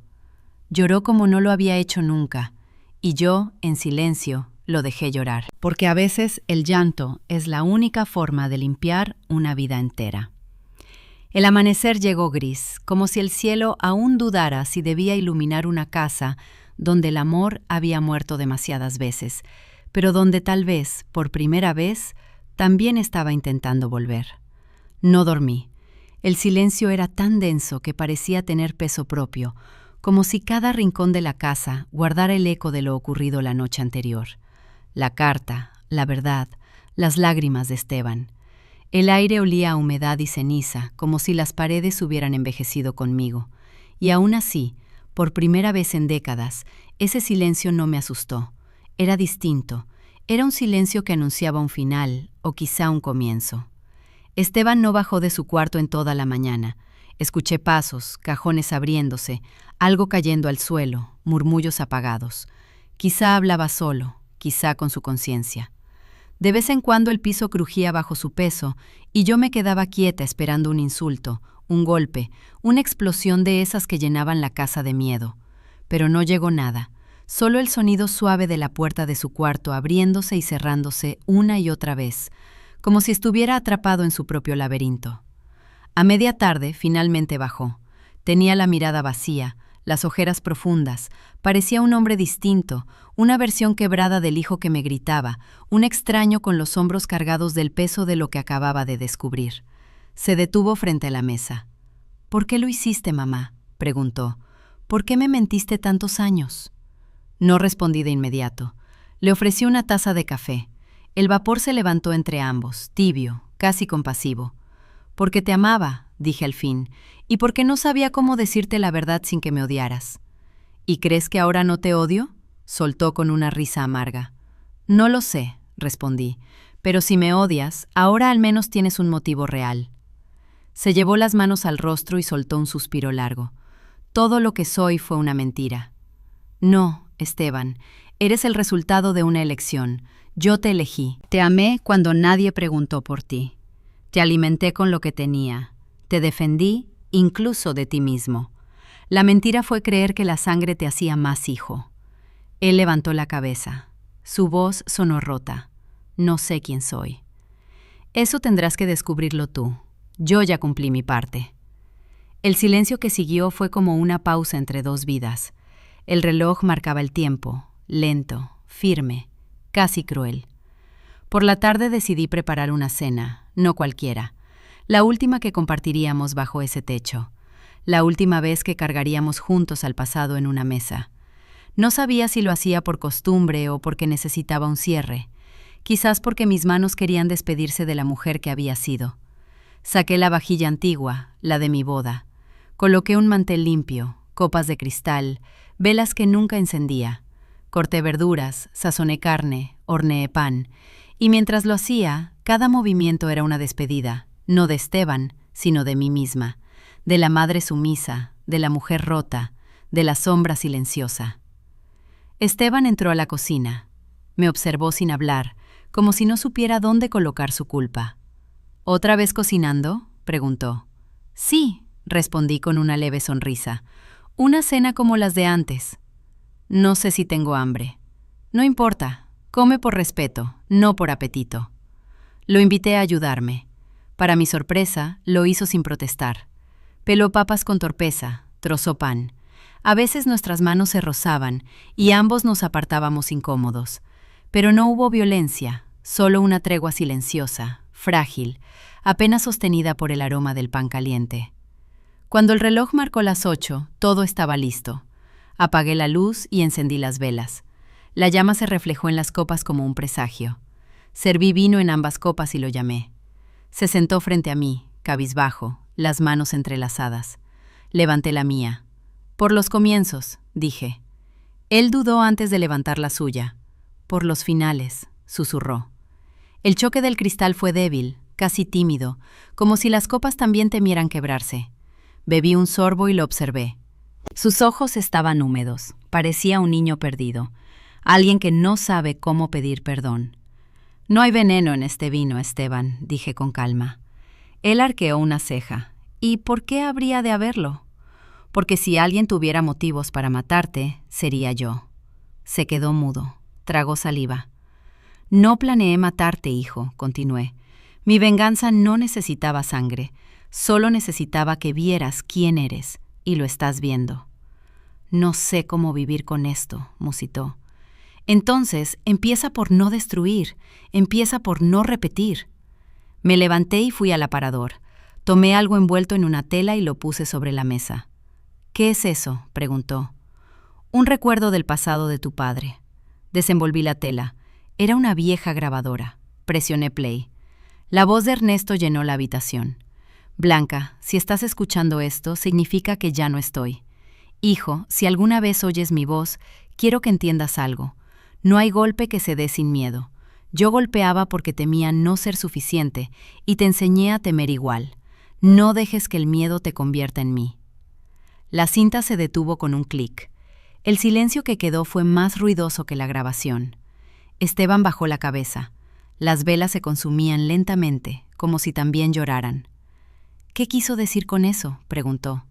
Lloró como no lo había hecho nunca, y yo, en silencio, lo dejé llorar. Porque a veces el llanto es la única forma de limpiar una vida entera. El amanecer llegó gris, como si el cielo aún dudara si debía iluminar una casa donde el amor había muerto demasiadas veces, pero donde tal vez, por primera vez, también estaba intentando volver. No dormí. El silencio era tan denso que parecía tener peso propio, como si cada rincón de la casa guardara el eco de lo ocurrido la noche anterior. La carta, la verdad, las lágrimas de Esteban. El aire olía a humedad y ceniza, como si las paredes hubieran envejecido conmigo. Y aún así, por primera vez en décadas, ese silencio no me asustó. Era distinto. Era un silencio que anunciaba un final, o quizá un comienzo. Esteban no bajó de su cuarto en toda la mañana. Escuché pasos, cajones abriéndose, algo cayendo al suelo, murmullos apagados. Quizá hablaba solo, quizá con su conciencia. De vez en cuando el piso crujía bajo su peso y yo me quedaba quieta esperando un insulto, un golpe, una explosión de esas que llenaban la casa de miedo. Pero no llegó nada, solo el sonido suave de la puerta de su cuarto abriéndose y cerrándose una y otra vez, como si estuviera atrapado en su propio laberinto. A media tarde finalmente bajó. Tenía la mirada vacía, las ojeras profundas, parecía un hombre distinto, una versión quebrada del hijo que me gritaba, un extraño con los hombros cargados del peso de lo que acababa de descubrir. Se detuvo frente a la mesa. «¿Por qué lo hiciste, mamá?», preguntó. «¿Por qué me mentiste tantos años?». No respondí de inmediato. Le ofrecí una taza de café. El vapor se levantó entre ambos, tibio, casi compasivo. «Porque te amaba», dije al fin, «y porque no sabía cómo decirte la verdad sin que me odiaras». «¿Y crees que ahora no te odio?», soltó con una risa amarga. «No lo sé», respondí, «pero si me odias, ahora al menos tienes un motivo real». Se llevó las manos al rostro y soltó un suspiro largo. «Todo lo que soy fue una mentira». «No, Esteban, eres el resultado de una elección. Yo te elegí. Te amé cuando nadie preguntó por ti. Te alimenté con lo que tenía. Te defendí, incluso de ti mismo. La mentira fue creer que la sangre te hacía más hijo». Él levantó la cabeza. Su voz sonó rota. «No sé quién soy». «Eso tendrás que descubrirlo tú. Yo ya cumplí mi parte». El silencio que siguió fue como una pausa entre dos vidas. El reloj marcaba el tiempo, lento, firme, casi cruel. Por la tarde decidí preparar una cena, no cualquiera, la última que compartiríamos bajo ese techo, la última vez que cargaríamos juntos al pasado en una mesa. No sabía si lo hacía por costumbre o porque necesitaba un cierre, quizás porque mis manos querían despedirse de la mujer que había sido. Saqué la vajilla antigua, la de mi boda. Coloqué un mantel limpio, copas de cristal, velas que nunca encendía. Corté verduras, sazoné carne, horneé pan, y mientras lo hacía, cada movimiento era una despedida, no de Esteban, sino de mí misma, de la madre sumisa, de la mujer rota, de la sombra silenciosa. Esteban entró a la cocina. Me observó sin hablar, como si no supiera dónde colocar su culpa. «¿Otra vez cocinando?», preguntó. «Sí», respondí con una leve sonrisa. «Una cena como las de antes». «No sé si tengo hambre». «No importa, come por respeto, no por apetito». Lo invité a ayudarme. Para mi sorpresa, lo hizo sin protestar. Peló papas con torpeza, trozó pan. A veces nuestras manos se rozaban y ambos nos apartábamos incómodos. Pero no hubo violencia, solo una tregua silenciosa, frágil, apenas sostenida por el aroma del pan caliente. Cuando el reloj marcó las 8, todo estaba listo. Apagué la luz y encendí las velas. La llama se reflejó en las copas como un presagio. Serví vino en ambas copas y lo llamé. Se sentó frente a mí, cabizbajo, las manos entrelazadas. Levanté la mía. Por los comienzos, dije. Él dudó antes de levantar la suya. Por los finales, susurró. El choque del cristal fue débil, casi tímido, como si las copas también temieran quebrarse. Bebí un sorbo y lo observé. Sus ojos estaban húmedos. Parecía un niño perdido. Alguien que no sabe cómo pedir perdón. No hay veneno en este vino, Esteban, dije con calma. Él arqueó una ceja. ¿Y por qué habría de haberlo? Porque si alguien tuviera motivos para matarte, sería yo. Se quedó mudo. Tragó saliva. No planeé matarte, hijo, continué. Mi venganza no necesitaba sangre. Solo necesitaba que vieras quién eres, y lo estás viendo. No sé cómo vivir con esto, musitó. Entonces, empieza por no destruir, empieza por no repetir. Me levanté y fui al aparador. Tomé algo envuelto en una tela y lo puse sobre la mesa. ¿Qué es eso?, preguntó. Un recuerdo del pasado de tu padre. Desenvolví la tela. Era una vieja grabadora. Presioné play. La voz de Ernesto llenó la habitación. Blanca, si estás escuchando esto, significa que ya no estoy. Hijo, si alguna vez oyes mi voz, quiero que entiendas algo. No hay golpe que se dé sin miedo. Yo golpeaba porque temía no ser suficiente y te enseñé a temer igual. No dejes que el miedo te convierta en mí. La cinta se detuvo con un clic. El silencio que quedó fue más ruidoso que la grabación. Esteban bajó la cabeza. Las velas se consumían lentamente, como si también lloraran. ¿Qué quiso decir con eso?, preguntó.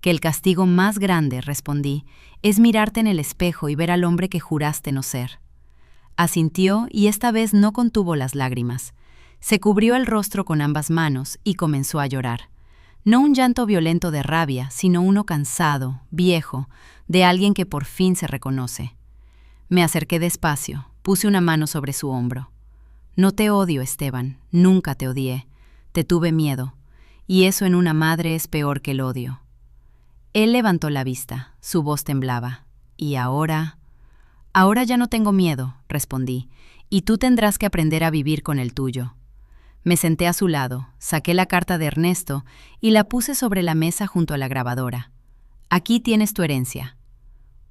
Que el castigo más grande, respondí, es mirarte en el espejo y ver al hombre que juraste no ser. Asintió y esta vez no contuvo las lágrimas. Se cubrió el rostro con ambas manos y comenzó a llorar. No un llanto violento de rabia, sino uno cansado, viejo, de alguien que por fin se reconoce. Me acerqué despacio, puse una mano sobre su hombro. No te odio, Esteban, nunca te odié. Te tuve miedo. Y eso en una madre es peor que el odio. Él levantó la vista, su voz temblaba. ¿Y ahora? Ahora ya no tengo miedo, respondí, y tú tendrás que aprender a vivir con el tuyo. Me senté a su lado, saqué la carta de Ernesto y la puse sobre la mesa junto a la grabadora. Aquí tienes tu herencia.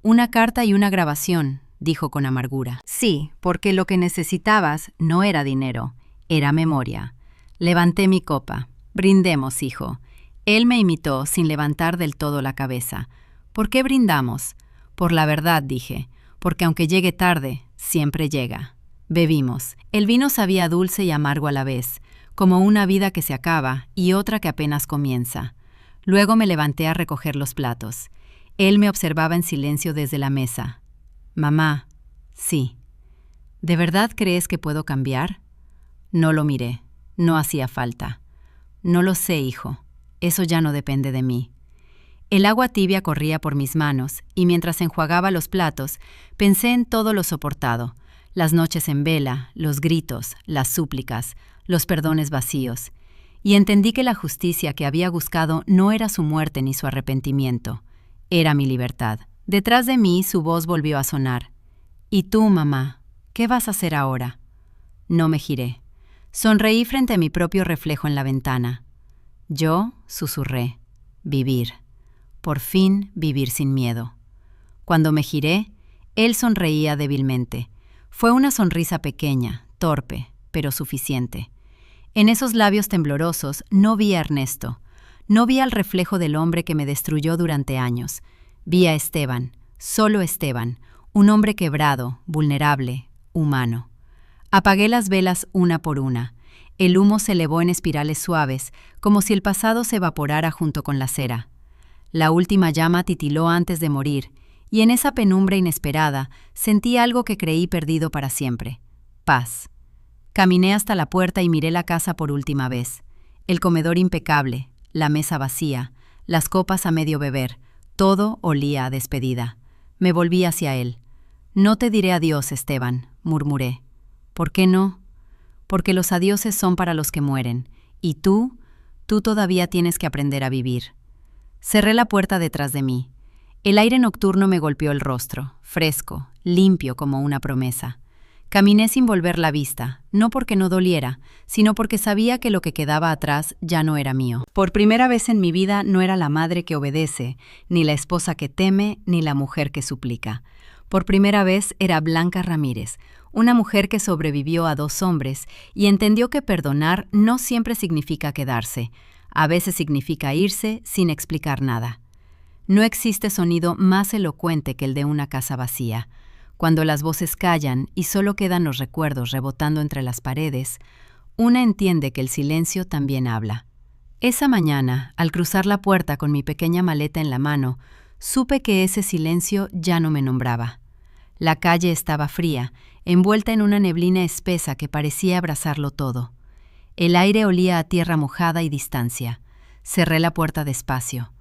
Una carta y una grabación, dijo con amargura. Sí, porque lo que necesitabas no era dinero, era memoria. Levanté mi copa. Brindemos, hijo. Él me imitó sin levantar del todo la cabeza. ¿Por qué brindamos? Por la verdad, dije, porque aunque llegue tarde, siempre llega. Bebimos. El vino sabía dulce y amargo a la vez, como una vida que se acaba y otra que apenas comienza. Luego me levanté a recoger los platos. Él me observaba en silencio desde la mesa. Mamá, sí. ¿De verdad crees que puedo cambiar? No lo miré. No hacía falta. No lo sé, hijo. Eso ya no depende de mí. El agua tibia corría por mis manos y mientras enjuagaba los platos, pensé en todo lo soportado. Las noches en vela, los gritos, las súplicas, los perdones vacíos. Y entendí que la justicia que había buscado no era su muerte ni su arrepentimiento. Era mi libertad. Detrás de mí su voz volvió a sonar. ¿Y tú, mamá? ¿Qué vas a hacer ahora? No me giré. Sonreí frente a mi propio reflejo en la ventana. Yo, susurré, vivir. Por fin vivir sin miedo. Cuando me giré, él sonreía débilmente. Fue una sonrisa pequeña, torpe, pero suficiente. En esos labios temblorosos no vi a Ernesto. No vi al reflejo del hombre que me destruyó durante años. Vi a Esteban, solo Esteban, un hombre quebrado, vulnerable, humano. Apagué las velas una por una. El humo se elevó en espirales suaves, como si el pasado se evaporara junto con la cera. La última llama titiló antes de morir, y en esa penumbra inesperada sentí algo que creí perdido para siempre: paz. Caminé hasta la puerta y miré la casa por última vez. El comedor impecable, la mesa vacía, las copas a medio beber, todo olía a despedida. Me volví hacia él. «No te diré adiós, Esteban», murmuré. «¿Por qué no?» «Porque los adioses son para los que mueren, y tú todavía tienes que aprender a vivir». Cerré la puerta detrás de mí. El aire nocturno me golpeó el rostro, fresco, limpio como una promesa. Caminé sin volver la vista, no porque no doliera, sino porque sabía que lo que quedaba atrás ya no era mío. Por primera vez en mi vida no era la madre que obedece, ni la esposa que teme, ni la mujer que suplica. Por primera vez era Blanca Ramírez, una mujer que sobrevivió a 2 hombres y entendió que perdonar no siempre significa quedarse, a veces significa irse sin explicar nada. No existe sonido más elocuente que el de una casa vacía. Cuando las voces callan y solo quedan los recuerdos rebotando entre las paredes, una entiende que el silencio también habla. Esa mañana, al cruzar la puerta con mi pequeña maleta en la mano, supe que ese silencio ya no me nombraba. La calle estaba fría, envuelta en una neblina espesa que parecía abrazarlo todo. El aire olía a tierra mojada y distancia. Cerré la puerta despacio.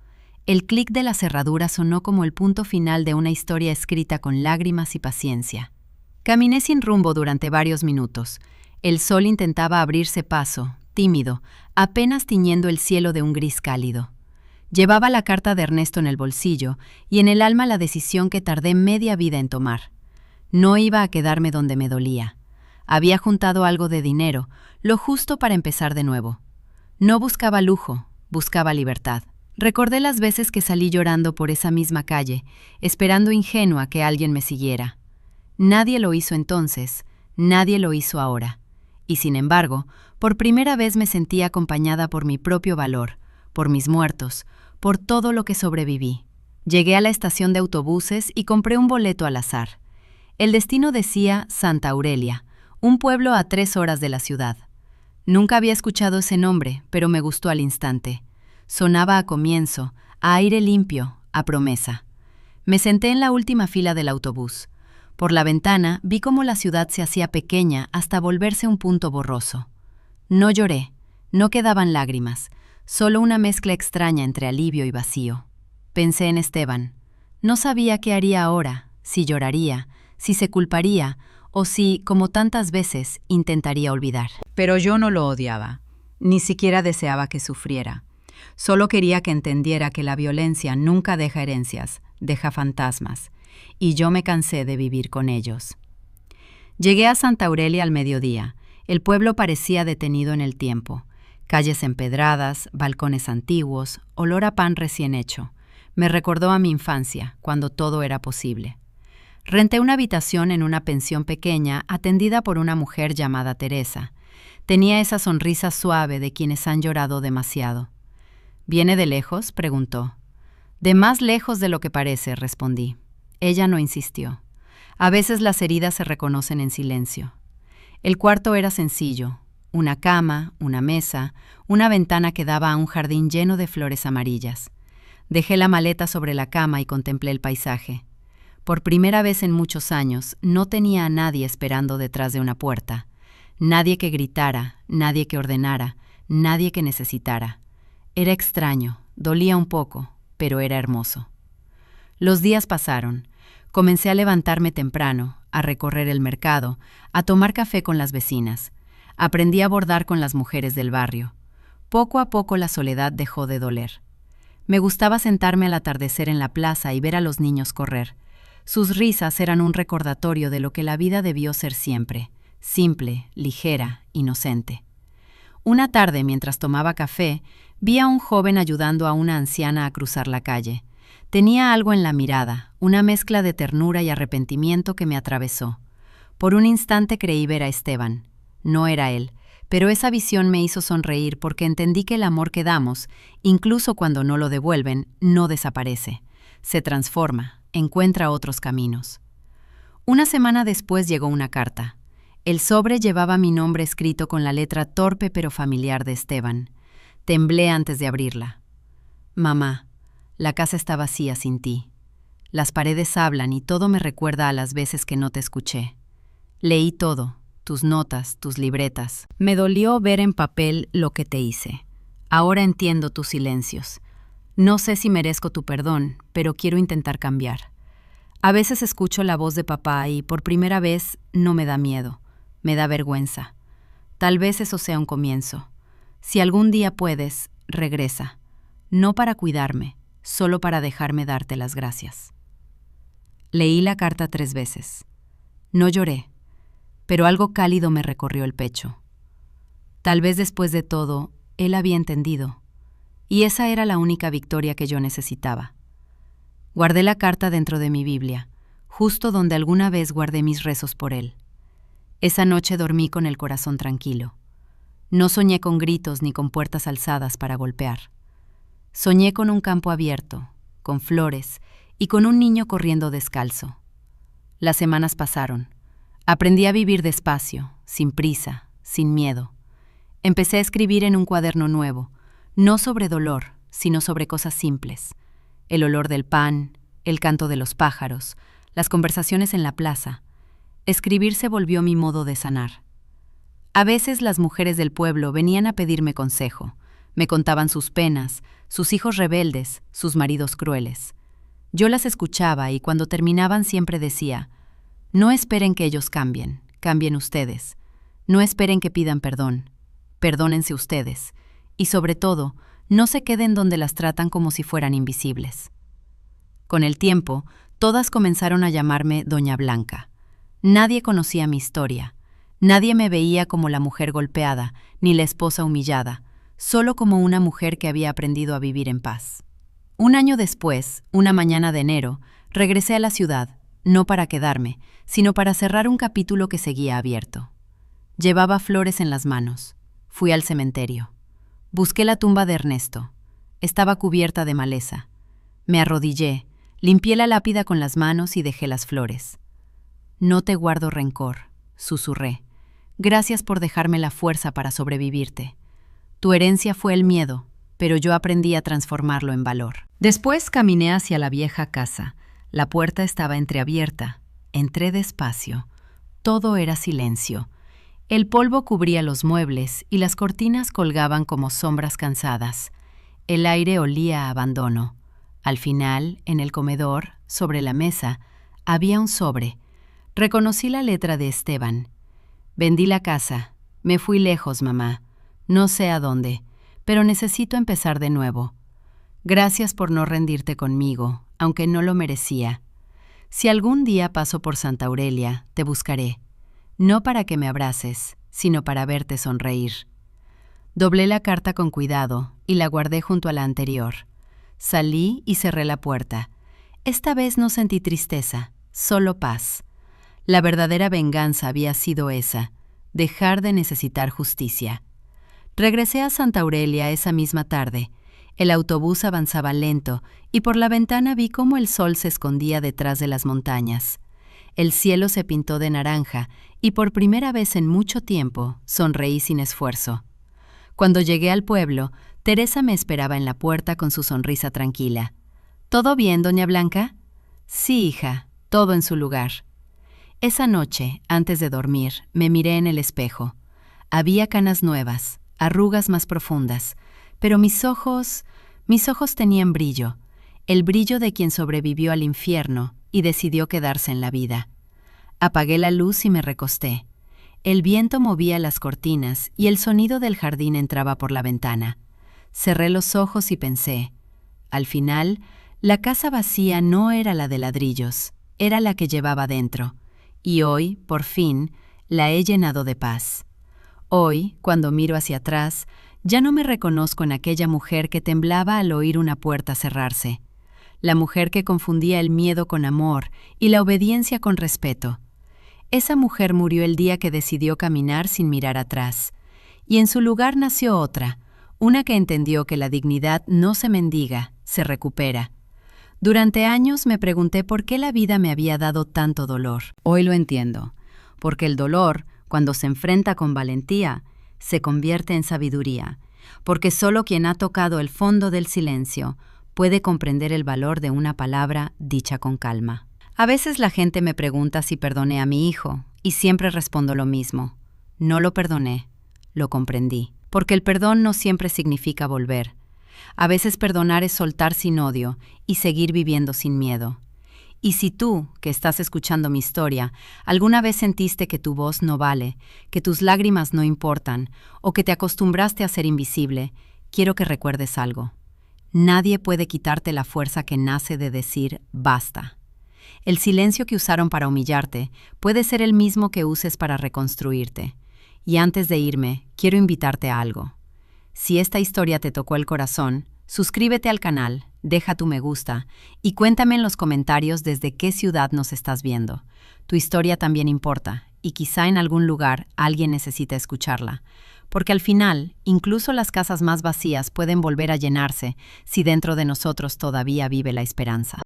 El clic de la cerradura sonó como el punto final de una historia escrita con lágrimas y paciencia. Caminé sin rumbo durante varios minutos. El sol intentaba abrirse paso, tímido, apenas tiñendo el cielo de un gris cálido. Llevaba la carta de Ernesto en el bolsillo y en el alma la decisión que tardé media vida en tomar. No iba a quedarme donde me dolía. Había juntado algo de dinero, lo justo para empezar de nuevo. No buscaba lujo, buscaba libertad. Recordé las veces que salí llorando por esa misma calle, esperando ingenua que alguien me siguiera. Nadie lo hizo entonces, nadie lo hizo ahora. Y sin embargo, por primera vez me sentí acompañada por mi propio valor, por mis muertos, por todo lo que sobreviví. Llegué a la estación de autobuses y compré un boleto al azar. El destino decía Santa Aurelia, un pueblo a 3 horas de la ciudad. Nunca había escuchado ese nombre, pero me gustó al instante. Sonaba a comienzo, a aire limpio, a promesa. Me senté en la última fila del autobús. Por la ventana vi cómo la ciudad se hacía pequeña hasta volverse un punto borroso. No lloré, no quedaban lágrimas, solo una mezcla extraña entre alivio y vacío. Pensé en Esteban. No sabía qué haría ahora, si lloraría, si se culparía o si, como tantas veces, intentaría olvidar. Pero yo no lo odiaba, ni siquiera deseaba que sufriera. Solo quería que entendiera que la violencia nunca deja herencias, deja fantasmas, y yo me cansé de vivir con ellos. Llegué a Santa Aurelia al mediodía. El pueblo parecía detenido en el tiempo. Calles empedradas, balcones antiguos, olor a pan recién hecho. Me recordó a mi infancia, cuando todo era posible. Renté una habitación en una pensión pequeña atendida por una mujer llamada Teresa. Tenía esa sonrisa suave de quienes han llorado demasiado. ¿Viene de lejos?, preguntó. De más lejos de lo que parece, respondí. Ella no insistió. A veces las heridas se reconocen en silencio. El cuarto era sencillo. Una cama, una mesa, una ventana que daba a un jardín lleno de flores amarillas. Dejé la maleta sobre la cama y contemplé el paisaje. Por primera vez en muchos años, no tenía a nadie esperando detrás de una puerta. Nadie que gritara, nadie que ordenara, nadie que necesitara. Era extraño, dolía un poco, pero era hermoso. Los días pasaron. Comencé a levantarme temprano, a recorrer el mercado, a tomar café con las vecinas. Aprendí a bordar con las mujeres del barrio. Poco a poco la soledad dejó de doler. Me gustaba sentarme al atardecer en la plaza y ver a los niños correr. Sus risas eran un recordatorio de lo que la vida debió ser siempre, simple, ligera, inocente. Una tarde, mientras tomaba café, vi a un joven ayudando a una anciana a cruzar la calle. Tenía algo en la mirada, una mezcla de ternura y arrepentimiento que me atravesó. Por un instante creí ver a Esteban. No era él, pero esa visión me hizo sonreír porque entendí que el amor que damos, incluso cuando no lo devuelven, no desaparece. Se transforma, encuentra otros caminos. Una semana después llegó una carta. El sobre llevaba mi nombre escrito con la letra torpe pero familiar de Esteban. Temblé antes de abrirla. Mamá, la casa está vacía sin ti. Las paredes hablan y todo me recuerda a las veces que no te escuché. Leí todo, tus notas, tus libretas. Me dolió ver en papel lo que te hice. Ahora entiendo tus silencios. No sé si merezco tu perdón, pero quiero intentar cambiar. A veces escucho la voz de papá y por primera vez no me da miedo, me da vergüenza. Tal vez eso sea un comienzo. Si algún día puedes, regresa. No para cuidarme, solo para dejarme darte las gracias. Leí la carta 3 veces. No lloré. pero algo cálido me recorrió el pecho. Tal vez después de todo, él había entendido, y esa era la única victoria que yo necesitaba. Guardé la carta dentro de mi Biblia, justo donde alguna vez guardé mis rezos por él. Esa noche dormí con el corazón tranquilo. No soñé con gritos ni con puertas alzadas para golpear. Soñé con un campo abierto, con flores y con un niño corriendo descalzo. Las semanas pasaron. Aprendí a vivir despacio, sin prisa, sin miedo. Empecé a escribir en un cuaderno nuevo, no sobre dolor, sino sobre cosas simples. El olor del pan, el canto de los pájaros, las conversaciones en la plaza. Escribir se volvió mi modo de sanar. A veces las mujeres del pueblo venían a pedirme consejo. Me contaban sus penas, sus hijos rebeldes, sus maridos crueles. Yo las escuchaba y cuando terminaban siempre decía: no esperen que ellos cambien, cambien ustedes. No esperen que pidan perdón, perdónense ustedes. Y sobre todo, no se queden donde las tratan como si fueran invisibles. Con el tiempo, todas comenzaron a llamarme Doña Blanca. Nadie conocía mi historia. Nadie me veía como la mujer golpeada, ni la esposa humillada, solo como una mujer que había aprendido a vivir en paz. Un año después, una mañana de enero, regresé a la ciudad, no para quedarme, sino para cerrar un capítulo que seguía abierto. Llevaba flores en las manos. Fui al cementerio. Busqué la tumba de Ernesto. Estaba cubierta de maleza. Me arrodillé, limpié la lápida con las manos y dejé las flores. No te guardo rencor, susurré. Gracias por dejarme la fuerza para sobrevivirte. Tu herencia fue el miedo, pero yo aprendí a transformarlo en valor. Después caminé hacia la vieja casa. La puerta estaba entreabierta. Entré despacio. Todo era silencio. El polvo cubría los muebles y las cortinas colgaban como sombras cansadas. El aire olía a abandono. Al final, en el comedor, sobre la mesa, había un sobre. Reconocí la letra de Esteban. Vendí la casa. Me fui lejos, mamá. No sé a dónde, pero necesito empezar de nuevo. Gracias por no rendirte conmigo, aunque no lo merecía. Si algún día paso por Santa Aurelia, te buscaré. No para que me abraces, sino para verte sonreír. Doblé la carta con cuidado y la guardé junto a la anterior. Salí y cerré la puerta. Esta vez no sentí tristeza, solo paz. La verdadera venganza había sido esa, dejar de necesitar justicia. Regresé a Santa Aurelia esa misma tarde. El autobús avanzaba lento y por la ventana vi cómo el sol se escondía detrás de las montañas. El cielo se pintó de naranja y por primera vez en mucho tiempo sonreí sin esfuerzo. Cuando llegué al pueblo, Teresa me esperaba en la puerta con su sonrisa tranquila. ¿Todo bien, doña Blanca? Sí, hija, todo en su lugar. Esa noche, antes de dormir, me miré en el espejo. Había canas nuevas, arrugas más profundas, pero mis ojos tenían brillo, el brillo de quien sobrevivió al infierno y decidió quedarse en la vida. Apagué la luz y me recosté. El viento movía las cortinas y el sonido del jardín entraba por la ventana. Cerré los ojos y pensé. Al final, la casa vacía no era la de ladrillos, era la que llevaba dentro. Y hoy, por fin, la he llenado de paz. Hoy, cuando miro hacia atrás, ya no me reconozco en aquella mujer que temblaba al oír una puerta cerrarse. La mujer que confundía el miedo con amor y la obediencia con respeto. Esa mujer murió el día que decidió caminar sin mirar atrás. Y en su lugar nació otra, una que entendió que la dignidad no se mendiga, se recupera. Durante años me pregunté por qué la vida me había dado tanto dolor. Hoy lo entiendo, porque el dolor, cuando se enfrenta con valentía, se convierte en sabiduría, porque solo quien ha tocado el fondo del silencio puede comprender el valor de una palabra dicha con calma. A veces la gente me pregunta si perdoné a mi hijo, y siempre respondo lo mismo. No lo perdoné, lo comprendí, porque el perdón no siempre significa volver. A veces perdonar es soltar sin odio y seguir viviendo sin miedo. Y si tú, que estás escuchando mi historia, alguna vez sentiste que tu voz no vale, que tus lágrimas no importan, o que te acostumbraste a ser invisible, quiero que recuerdes algo. Nadie puede quitarte la fuerza que nace de decir basta. El silencio que usaron para humillarte puede ser el mismo que uses para reconstruirte. Y antes de irme, quiero invitarte a algo. Si esta historia te tocó el corazón, suscríbete al canal, deja tu me gusta y cuéntame en los comentarios desde qué ciudad nos estás viendo. Tu historia también importa y quizá en algún lugar alguien necesita escucharla. Porque al final, incluso las casas más vacías pueden volver a llenarse si dentro de nosotros todavía vive la esperanza.